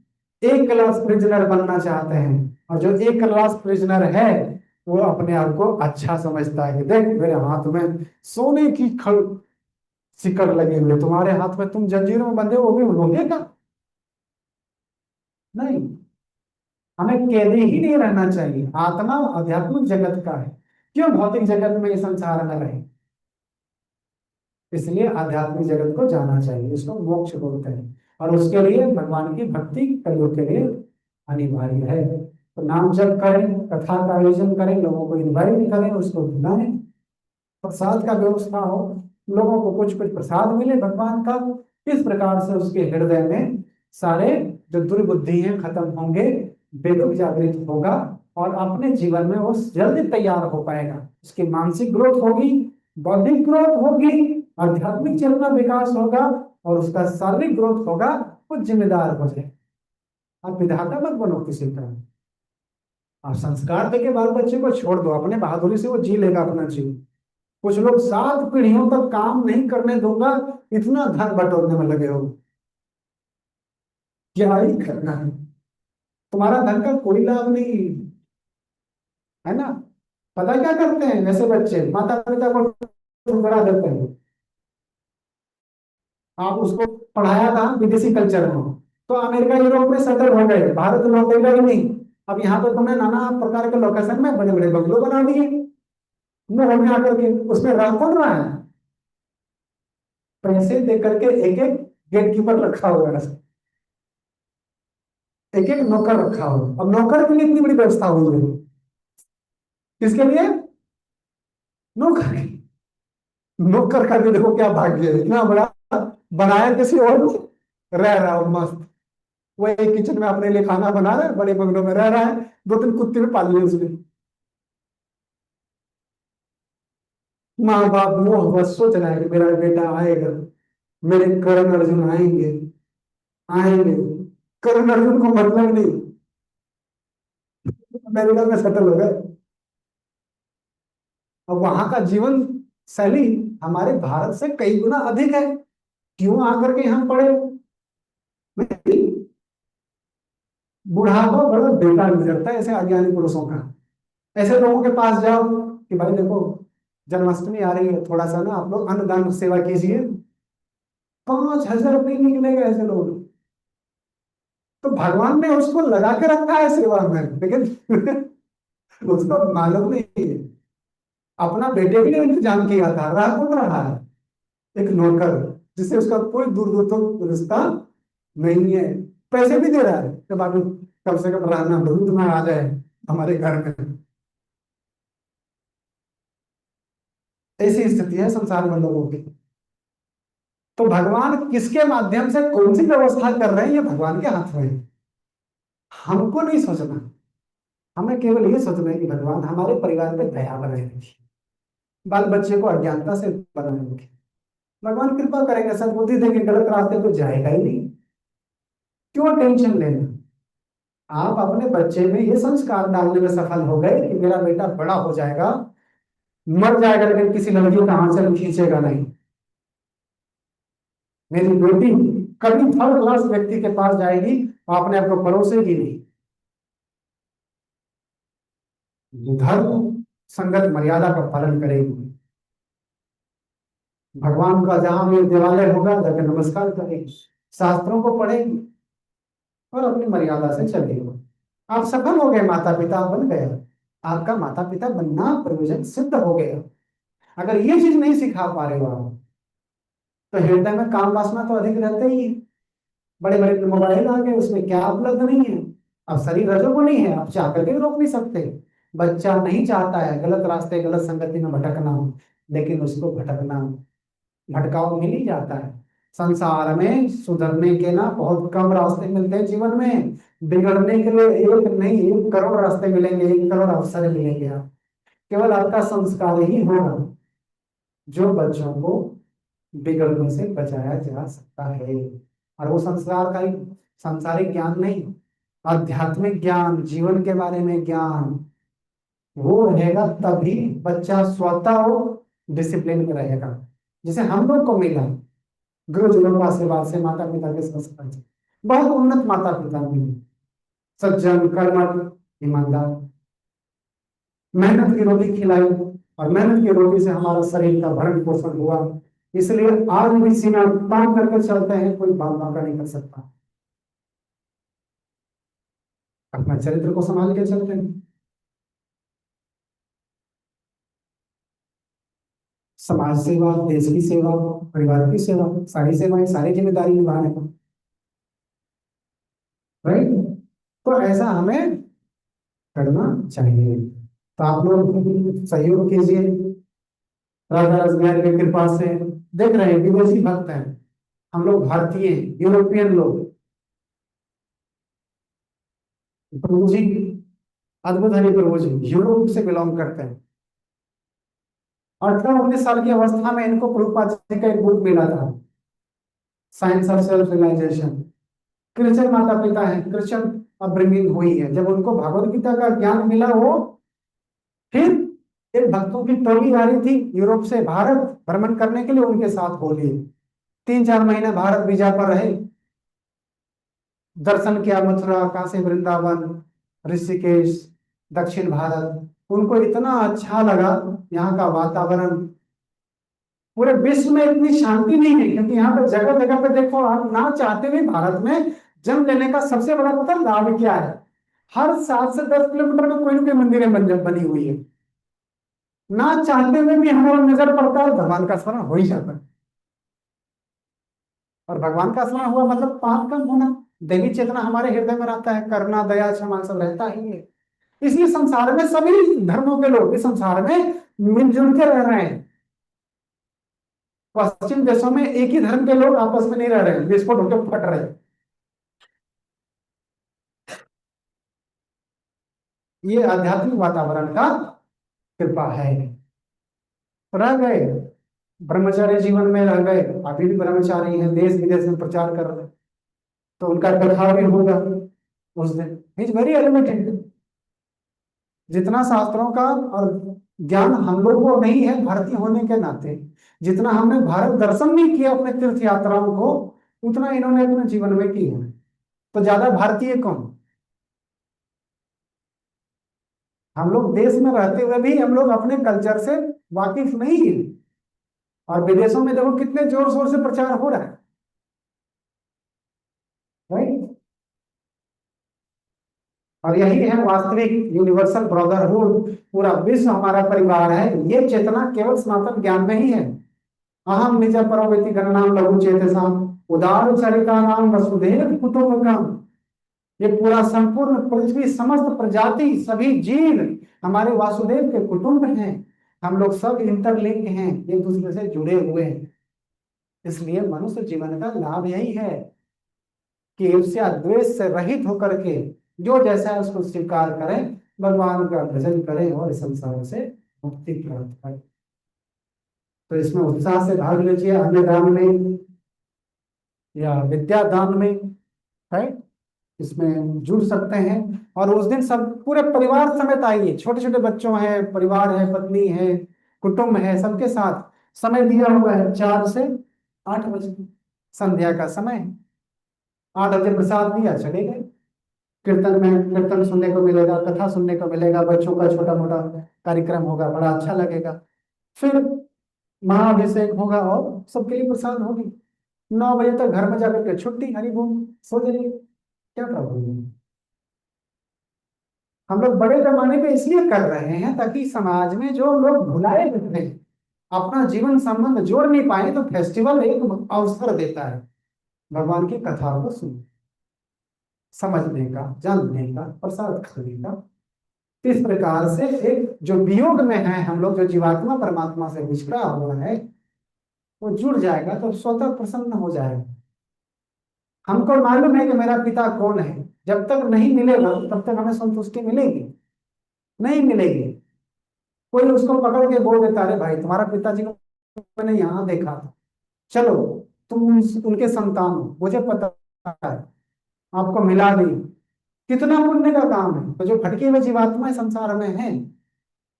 एक क्लास प्रिजनर बनना चाहते हैं, और जो एक क्लास प्रिजनर है वो अपने आप को अच्छा समझता है कि देख मेरे हाथ में सोने की खड़ सिकड़ लगे हुए, तुम्हारे हाथ में तुम जंजीरों में बंधे हो, वो भी लोहे का। नहीं, हमें कैदे ही नहीं रहना चाहिए। आत्मा आध्यात्मिक जगत का है, क्यों भौतिक जगत में ये संसार में रहे? इसलिए आध्यात्मिक जगत को जाना चाहिए, इसको मोक्ष बोलते हैं। और उसके लिए भगवान की भक्ति कलयुग के लिए अनिवार्य है। तो नाम जप करें, कथा का आयोजन करें, लोगों को इनवाइट करें, उसको बुलाएं, प्रसाद का व्यवस्था हो, लोगों को कुछ कुछ प्रसाद मिले भगवान का। इस प्रकार से उसके हृदय में सारे जो दुर्बुद्धि हैं खत्म होंगे, वेदों जागृत होगा, और अपने जीवन में वो जल्दी तैयार हो पाएगा। उसकी मानसिक ग्रोथ होगी, बौद्धिक ग्रोथ होगी, आध्यात्मिक चेतना विकास होगा, और उसका शारीरिक ग्रोथ होगा। वो जिम्मेदार हो जाए। आप विधाता मत बनो किसी का। आप संस्कार देके बाल बच्चे को छोड़ दो, अपने बहादुरी से वो जी लेगा अपना जीवन। कुछ लोग 7 पीढ़ियों तक काम नहीं करने दूंगा, इतना धन बटोरने में लगे हो। क्या ही करना है? तुम्हारा धन का कोई लाभ नहीं, है ना? पता क्या करते हैं वैसे बच्चे? माता पिता को ठुकरा देते हैं। आप उसको पढ़ाया था विदेशी कल्चर में, तो अमेरिका यूरोप में सेटल हो गए, भारत लौटेगा ही नहीं। अब यहाँ पे तुमने नाना प्रकार के लोकेशन में बड़े बड़े बंगलो बना दिए, मुंह में आकर के। उसमें रह कौन रहा है? पैसे दे करके एक एक गेट कीपर रखा हुआ है, एक एक नौकर रखा हुआ। अब नौकर के लिए इतनी बड़ी व्यवस्था हुई है, किसके लिए? नौकर की। नौकर का भी देखो क्या भाग्य है, इतना बड़ा बनाया किसी और ने, रह रहा हो मस्त। वो एक किचन में अपने लिए खाना बना रहा है, बड़े बंगलों में रह रहा है, 2-3 कुत्ते भी पाल लिए उसने। माँ बाप मोह बस सोच रहा है कि मेरा बेटा आएगा, मेरे करण अर्जुन आएंगे, आएंगे। करण अर्जुन को मतलब नहीं, अमेरिका में सेटल हो गए। अब वहां का जीवन शैली हमारे भारत से कई गुना अधिक है। क्यों आकर के हम पढ़े? बुढ़ापा बड़ा बेकार गुजरता है ऐसे अज्ञानी पुरुषों का। ऐसे लोगों के पास जाओ कि भाई देखो, जन्माष्टमी आ रही है, थोड़ा सा ना आप लोग अन्नदान सेवा कीजिए, 5,000 रुपये निकलेगा ऐसे लोग। तो भगवान ने उसको लगा के रखा है सेवा में, लेकिन उसको मालूम नहीं है। अपना बेटे के लिए इंतजाम किया था, रहा कौन रहा है? एक नौकर, जिससे उसका कोई दूर दूर तक रिश्ता नहीं है। पैसे भी दे रहा है कि बाबू कम से कम रहना बहुत में आ जाए हमारे घर में। ऐसी स्थिति है संसार में लोगों की। तो भगवान किसके माध्यम से कौन सी व्यवस्था कर रहे हैं, ये भगवान के हाथ में है। हमको नहीं सोचना, हमें केवल ये सोचना है कि भगवान हमारे परिवार पे दया बनाए रखिए, बाल बच्चे को अज्ञानता से बनाए रखिए। भगवान कृपा करेंगे, सद्बुद्धि देंगे, गलत रास्ते पे जाएगा ही नहीं। क्यों टेंशन लेना? आप अपने बच्चे में ये संस्कार डालने में सफल हो गए कि मेरा बेटा बड़ा हो जाएगा, मर जाएगा, लेकिन किसी लड़की का आंचल खींचेगा नहीं। मेरी बेटी कभी थर्ड क्लास व्यक्ति के पास जाएगी और अपने आप को परोसेगी नहीं। धर्म संगत मर्यादा का पालन करेगी। भगवान का जहां भी देवालय होगा जाकर नमस्कार करेगी, शास्त्रों को पढ़ेगी। और अपनी मर्यादा से चलिए। आप सफल हो गए, माता पिता बन गए, आपका माता पिता बनना प्रयोजन सिद्ध हो गया। अगर ये चीज नहीं सिखा पा रहे हो आप, तो हृदय में काम वासना तो अधिक रहते ही है। बड़े बड़े मोबाइल आ गए, उसमें क्या उपलब्ध नहीं है। अब शरीर रजोगुणी है, आप चाह करके भी रोक नहीं सकते। बच्चा नहीं चाहता है गलत रास्ते गलत संगति में भटकना, लेकिन उसको भटकना भटकाव मिल ही जाता है। संसार में सुधरने के ना बहुत कम रास्ते मिलते हैं जीवन में, बिगड़ने के लिए एक नहीं 1 करोड़ रास्ते मिलेंगे, 1 करोड़ अवसर मिलेंगे। आप केवल आपका संस्कार ही होगा जो बच्चों को बिगड़ने से बचाया जा सकता है। और वो संस्कार का ही, सांसारिक ज्ञान नहीं, आध्यात्मिक ज्ञान, जीवन के बारे में ज्ञान, वो रहेगा तभी बच्चा स्वतः वो डिसिप्लिन में रहेगा। जैसे हम लोग को मिला गुरुजनों का आशीर्वाद से, माता पिता के संस्कार से, बहुत उन्नत माता पिता मिले, सज्जन कर्मठ ईमानदार, मेहनत की रोटी खिलाई, और मेहनत की रोटी से हमारा शरीर का भरण पोषण हुआ। इसलिए आज भी सीना तान करके चलते हैं, कोई बाल बांका नहीं कर सकता। अपना चरित्र को संभाल के चलते हैं। समाज सेवा, देश की सेवा, परिवार की सेवा, सारी सेवाएं, सारी जिम्मेदारी निभाने को, राइट। तो ऐसा हमें करना चाहिए। तो आप लोग सहयोग कीजिए, राजा राजबिहारी की कृपा से। देख रहे हैं विदेशी भक्त हैं, हम लोग भारतीय, यूरोपियन लोग, प्रभु जी, अद्भुत हरि प्रभु जी यूरोप से बिलोंग करते हैं। 18-19 साल की अवस्था में इनको प्रभुपाद जी का एक बुक मिला था, science of self realisation. Christian माता पिता है, क्रिश्चियन अपब्रिंगिंग हुई है, जब उनको भगवत गीता का ज्ञान मिला, वो फिर एक भक्तों की टोली आ रही थी यूरोप से भारत भ्रमण करने के लिए, उनके साथ हो लिए। 3-4 महीने भारत वीजा पर रहे, दर्शन किया मथुरा, काशी, वृंदावन, ऋषिकेश, दक्षिण भारत। उनको इतना अच्छा लगा यहाँ का वातावरण। पूरे विश्व में इतनी शांति नहीं है, क्योंकि यहाँ पे जगह जगह पे देखो, आप ना चाहते हुए भारत में जन्म लेने का सबसे बड़ा पता लाभ क्या है? हर 7 से 10 किलोमीटर में कोई ना कोई मंदिर बनी हुई है। ना चाहते हुए भी हमारा नजर पड़ता है, भगवान का स्मरण हो ही जाता है। और भगवान का स्मरण हुआ मतलब पाप कम होना, देवी चेतना हमारे हृदय में रहता है, करुणा दया क्षमा सब रहता ही है। इसलिए संसार में सभी धर्मों के लोग इस संसार में मिलजुल के रह रहे हैं। पश्चिम देशों में एक ही धर्म के लोग आपस में नहीं रह रहे हैं, विस्फोट होकर फट रहे हैं। ये आध्यात्मिक वातावरण का कृपा है। रह गए ब्रह्मचारी जीवन में रह गए, अभी भी ब्रह्मचारी हैं, देश विदेश में प्रचार कर रहे हैं, तो उनका कथा भी होगा उस दिन। Is very एलिमेंटेड। जितना शास्त्रों का और ज्ञान हम लोग को नहीं है भारतीय होने के नाते, जितना हमने भारत दर्शन नहीं किया अपने तीर्थ यात्राओं को, उतना इन्होंने अपने जीवन में किया है। तो ज्यादा भारतीय कौन? हम लोग देश में रहते हुए भी हम लोग अपने कल्चर से वाकिफ नहीं है। और विदेशों में देखो कितने जोर शोर से प्रचार हो रहा है, राइट। और यही है वास्तविक यूनिवर्सल ब्रदरहुड। पूरा विश्व हमारा परिवार है, ये चेतना केवल सनातन ज्ञान में ही है। अहम निज परोवेति गणनाम लघु चेतसाम उदार चरिता नाम वसुधैव कुटुंबकम। ये पूरा संपूर्ण पृथ्वी, समस्त प्रजाति, सभी जीव हमारे वासुदेव के कुटुंब हैं। हम लोग सब इंटरलिंक हैं, एक दूसरे से जुड़े हुए हैं। इसलिए मनुष्य जीवन का लाभ यही है कि ईर्ष्या द्वेष से रहित होकर के जो जैसा है उसको स्वीकार करें, भगवान का भजन करें और इस संसार से मुक्ति प्राप्त करें। तो इसमें उत्साह से भाग लीजिए, अन्य दान में या विद्या दान में, है, इसमें जुड़ सकते हैं। और उस दिन सब पूरे परिवार समेत आइए, छोटे छोटे बच्चों हैं, परिवार है, पत्नी है, कुटुंब है, सबके साथ। समय दिया हुआ है 4 से 8 बजे, संध्या का समय। 8 बजे प्रसाद दिया, चले गए। कीर्तन में कीर्तन सुनने को मिलेगा, कथा सुनने को मिलेगा, बच्चों का छोटा मोटा कार्यक्रम होगा, बड़ा अच्छा लगेगा। फिर महाअभिषेक होगा और सबके लिए प्रसाद होगी। 9 बजे तक घर में जाकर के छुट्टी, हरि बोल, सो जाइए। क्या प्रॉब्लम है? हम लोग बड़े पैमाने पे इसलिए कर रहे हैं ताकि समाज में जो लोग भुलाए रहते हैं, अपना जीवन संबंध जोड़ नहीं पाए, तो फेस्टिवल एक अवसर देता है भगवान की कथाओं को सुन, समझने का, जानने का, प्रसाद करने का। इस प्रकार से एक जो वियोग में है हम लोग, जो जीवात्मा परमात्मा से बिछड़ा हुआ है, वो जुड़ जाएगा तो स्वतः प्रसन्न हो जाएगा। हमको मालूम है कि मेरा पिता कौन है, जब तक नहीं मिलेगा तब तक हमें संतुष्टि मिलेगी नहीं मिलेगी। कोई उसको पकड़ के बोल देता, अरे भाई तुम्हारा पिताजी को मैंने यहाँ देखा था, चलो तुम उनके संतान हो, मुझे पता है, आपको मिला दी, कितना पुण्य का काम है। तो जो भटके हुए जीवात्माएं संसार में हैं,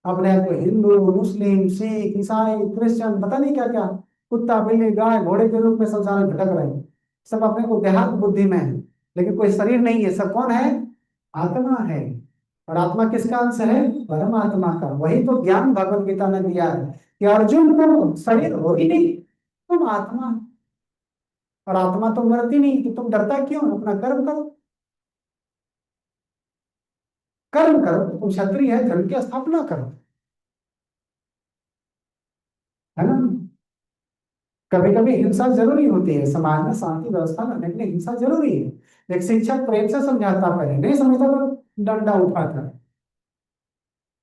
अपने आप को हिंदू, मुस्लिम, सिख, ईसाई, क्रिश्चियन, पता नहीं क्या क्या, कुत्ता, बिल्ली, गाय, घोड़े के रूप में संसार में भटक रहे हैं। सब अपने को देहात बुद्धि में है, लेकिन कोई शरीर नहीं है। सब कौन है? आत्मा है। और आत्मा किसका अंश है? परमात्मा का। वही तो ज्ञान भगवत गीता ने दिया है कि अर्जुन तुम शरीर हो ही नहीं, तुम आत्मा हो। और आत्मा तो मरती नहीं, तो तुम डरता क्यों? अपना कर्म करो, कर्म करो। तुम क्षत्रिय है, धर्म की स्थापना करो, है ना। कभी कभी हिंसा जरूरी होती है, समाज में शांति व्यवस्था करने के लिए हिंसा जरूरी है। एक शिक्षक प्रेम से समझाता, पहले नहीं समझता तो डंडा उठाता है,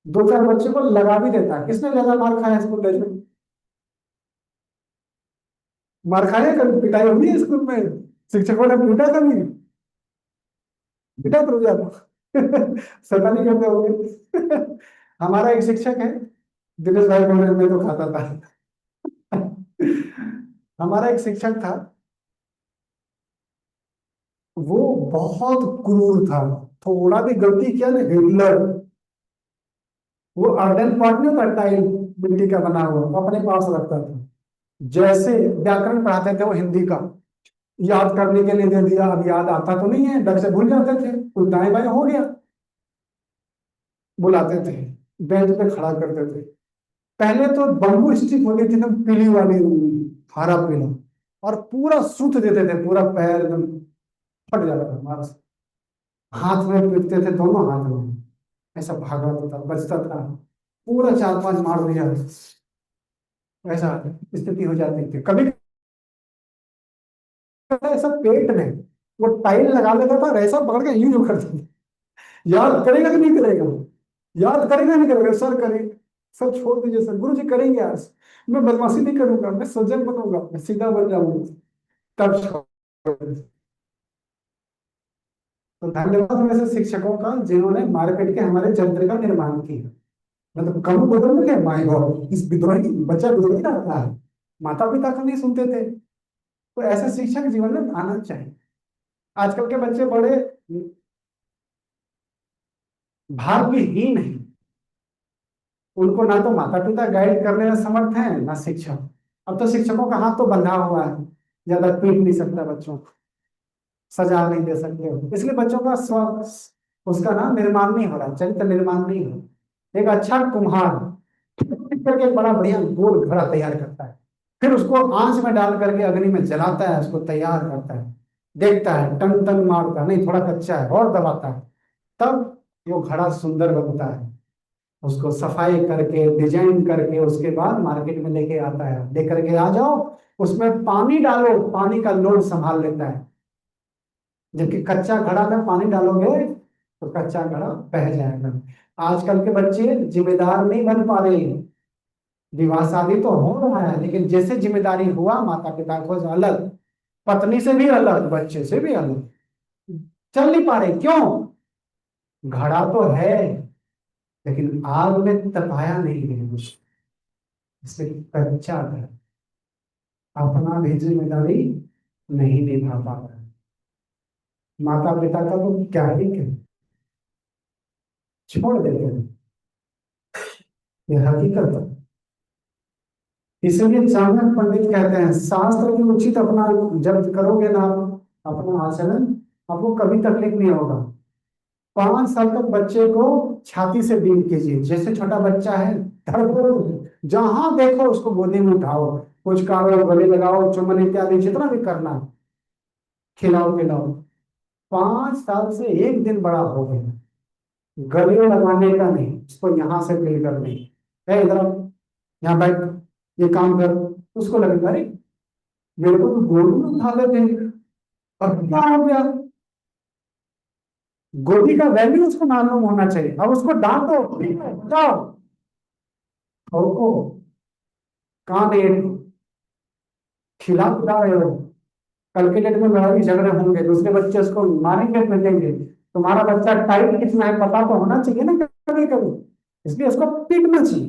दो चार बच्चों को लगा भी देता है। किसने ज्यादा मार खाया स्कूल डेज में? मार खाया कभी? पिटाई हुई है स्कूल में? शिक्षकों ने पीटा कभी? पिटा तो जाता शैतानी करते होंगे हमारा एक शिक्षक है, दिनेश भाई बोल रहे, मैं तो खाता था हमारा एक शिक्षक था, वो बहुत क्रूर था। थोड़ा भी गलती किया ना, हिटलर। वो अर्धन पॉट नहीं होता, टाइल मिट्टी का बना हुआ, वो अपने पास रखता था। जैसे व्याकरण पढ़ाते थे वो हिंदी का, याद करने के लिए दे दिया, अब याद आता तो नहीं है, डर से भूल जाते थे, कुछ दाएं बाएं हो गया, बुलाते थे, बेंच पे खड़ा करते थे। पहले तो बम्बू स्टिक होती थी एकदम पीली वाली, हरा पीला, और पूरा सूत देते थे, पूरा पैर एकदम फट जाता था हमारा। हाथ में पीटते थे, दोनों हाथ में, ऐसा भागा था, बचता था, पूरा चार पांच मार दिया, ऐसा स्थिति हो जाती थी। कभी ऐसा पेट में वो टाइल लगा लेता था, ऐसा पकड़ के यूं यूं करता था। याद करेगा कि नहीं करेगा? याद करेगा नहीं करेगा? सर करेगा। सर छोड़ दीजिए सर, गुरु जी करेंगे आज, मैं बदमाशी नहीं करूंगा, मैं सज्जन बनूंगा, मैं सीधा बन जाऊंगा। तब छोड़ दिया। तो धन्यवाद वैसे शिक्षकों का, जिन्होंने मार पीट के हमारे चरित्र का निर्माण किया। मतलब कम बदल के, माय गॉड, इस विद्रोही, बच्चा विद्रोही रहता है, माता पिता का नहीं सुनते थे। तो ऐसे शिक्षक जीवन में आना चाहिए। आजकल के बच्चे बड़े भाग्यहीन हैं, उनको ना तो माता पिता गाइड करने में समर्थ हैं, ना शिक्षक। अब तो शिक्षकों का हाथ तो बंधा हुआ है, ज्यादा पीट नहीं सकता बच्चों को, सजा नहीं दे सकते हो, इसलिए बच्चों का स्व उसका ना निर्माण नहीं हो रहा, चरित्र निर्माण नहीं हो रहा। एक अच्छा कुम्हार करके एक बड़ा बढ़िया गोल घड़ा तैयार करता है, फिर उसको आंच में डाल करके अग्नि में जलाता है, उसको तैयार करता है, देखता है, टन टन मारता है, नहीं थोड़ा कच्चा है, और दबाता है, तब वो घड़ा सुंदर बनता है। उसको सफाई करके, डिजाइन करके, उसके बाद मार्केट में लेके आता है, लेकर के आ जाओ, उसमें पानी डालो, पानी का लोड संभाल लेता है। जबकि कच्चा घड़ा में पानी डालोगे तो कच्चा घड़ा बह जाएगा। आजकल के बच्चे जिम्मेदार नहीं बन पा रहे हैं। विवाह शादी तो हो रहा है, लेकिन जैसे जिम्मेदारी हुआ, माता पिता को अलग, पत्नी से भी अलग, बच्चे से भी अलग, चल नहीं पा रहे। क्यों? घड़ा तो है, लेकिन आग में तपाया नहीं है कुछ, इसलिए कच्चा घर, अपना भी जिम्मेदारी नहीं निभा पा रहा है। माता पिता का तो क्या ही कहें, छोड़ देते हैं, ये हकीकत है। इसीलिए चाणक्य पंडित कहते हैं, शास्त्र के उचित अपना जब करोगे ना आप अपना आचरण, आपको कभी तकलीफ नहीं होगा। 5 साल तक बच्चे को छाती से डील कीजिए, जैसे छोटा बच्चा है, धड़को, जहां देखो उसको गोदी में उठाओ, कुछ करो, गले लगाओ, चुम्बन इत्यादि जितना भी करना, खिलाओ पिलाओ, 5 साल से एक दिन बड़ा हो गया, गले लगाने का नहीं, उसको यहाँ से डील करने, इधर आओ, यहाँ बैठ, ये काम कर, उसको लगेगा अरे मेरे को तो गोलू में उठा लेते हैं, और क्या हो गया। गोली का वैल्यू उसको मालूम होना चाहिए। अब उसको डांटो, बताओ, ठोको, कान एक, खिला पिला रहे हो, कल के डेट में लड़ाई झगड़े होंगे, दूसरे बच्चे उसको मारेंगे पीटेंगे, तुम्हारा बच्चा टाइट कितना है पता तो होना चाहिए ना कभी कभी, इसलिए उसको पीटना चाहिए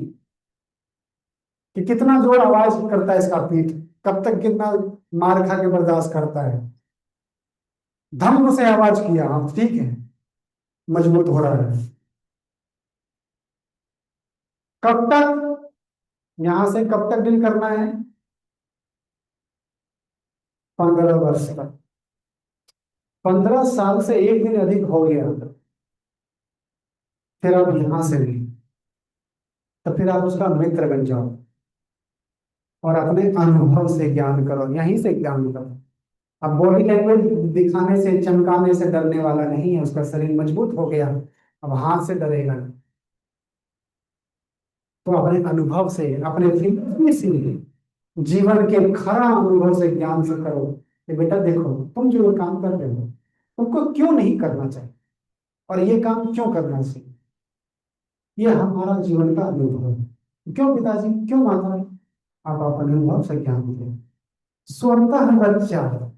कि कितना जोर आवाज करता है इसका पीठ, कब तक कितना मार खा के बर्दाश्त करता है। धम्म से आवाज किया, हाँ ठीक है, मजबूत हो रहा है। कब तक, यहां से कब तक डील करना है, 15 वर्ष तक। 15 साल से एक दिन अधिक हो गया, फिर आप यहां से भी, तो फिर आप उसका मित्र बन जाओ और अपने अनुभव से ज्ञान करो, यहीं से ज्ञान करो। अब बॉडी लैंग्वेज दिखाने से चमकाने से डरने वाला नहीं है, उसका शरीर मजबूत हो गया, अब हाथ से डरेगा नहीं। तो अपने अनुभव से, अपने जिंदगी से, जीवन के खरा अनुभव से ज्ञान से करो कि बेटा देखो, तुम जो ये काम कर रहे हो तुमको क्यों नहीं करना चाहिए, और ये काम क्यों करना चाहिए। ये हमारा जीवन का अनुभव है। क्यों पिताजी, क्यों माता, आप अपने अनुभव से ज्ञान दें। स्वतः बच्चा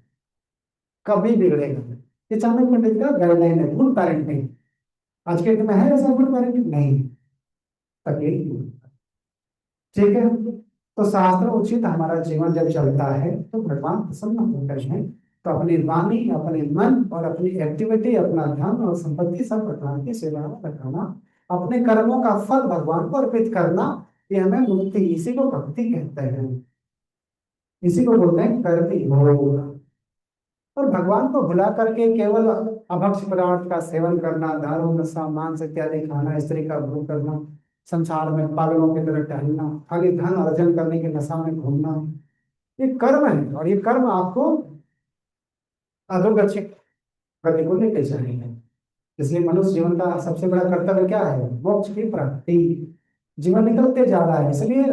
कभी बिगड़ेगा नहीं। ये चाणक्य पंडित का गाइडलाइन है, गुड पेरेंटिंग। आज के डेट में है ऐसा गुड पेरेंटिंग नहीं, तकलीफ, ठीक है। तो शास्त्र उचित हमारा जीवन जब चलता है तो भगवान प्रसन्न होकर हैं, तो अपनी वाणी, अपने मन और अपनी एक्टिविटी, अपना धन और संपत्ति सब भगवान की सेवा में लगाना, अपने कर्मों का फल भगवान को अर्पित करना, ये हमें मुक्ति, इसी को भक्ति कहते हैं, इसी को बोलते हैं कर्म योग। और भगवान को भुला करके केवल अभक्ष पदार्थ का सेवन करना, दारू नशा मांस इत्यादि खाना, स्त्री का भोग करना, संसार में पागलों की तरह टहलना, खाली धन अर्जन करने के नशा में घूमना, ये कर्म है, और ये कर्म आपको अधोगति करने को लेके जाएंगे। इसलिए मनुष्य जीवन का सबसे बड़ा कर्तव्य क्या है, मोक्ष की प्राप्ति। जीवन निकलते जा रहा है, इसलिए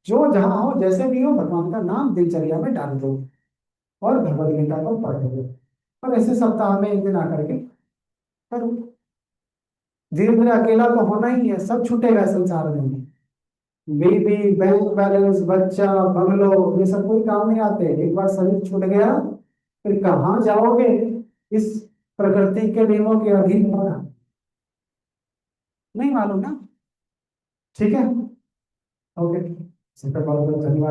जो जहां हो जैसे भी हो भगवान का नाम दिनचर्या में डाल दो और भगवद गीता को पढ़ दो, और ऐसे सप्ताह में एक दिन आकर के करो। धीरे धीरे अकेला तो होना ही है, सब छूटेगा संसार में। बीबी, बैंक बैलेंस, बच्चा, बंगलो, ये सब कोई काम नहीं आते, एक बार शरीर छूट गया फिर कहाँ जाओगे, इस प्रकृति के नियमों के अधीन होना, नहीं मालूम ना। ठीक है, ओके, सबका बहुत बहुत धन्यवाद।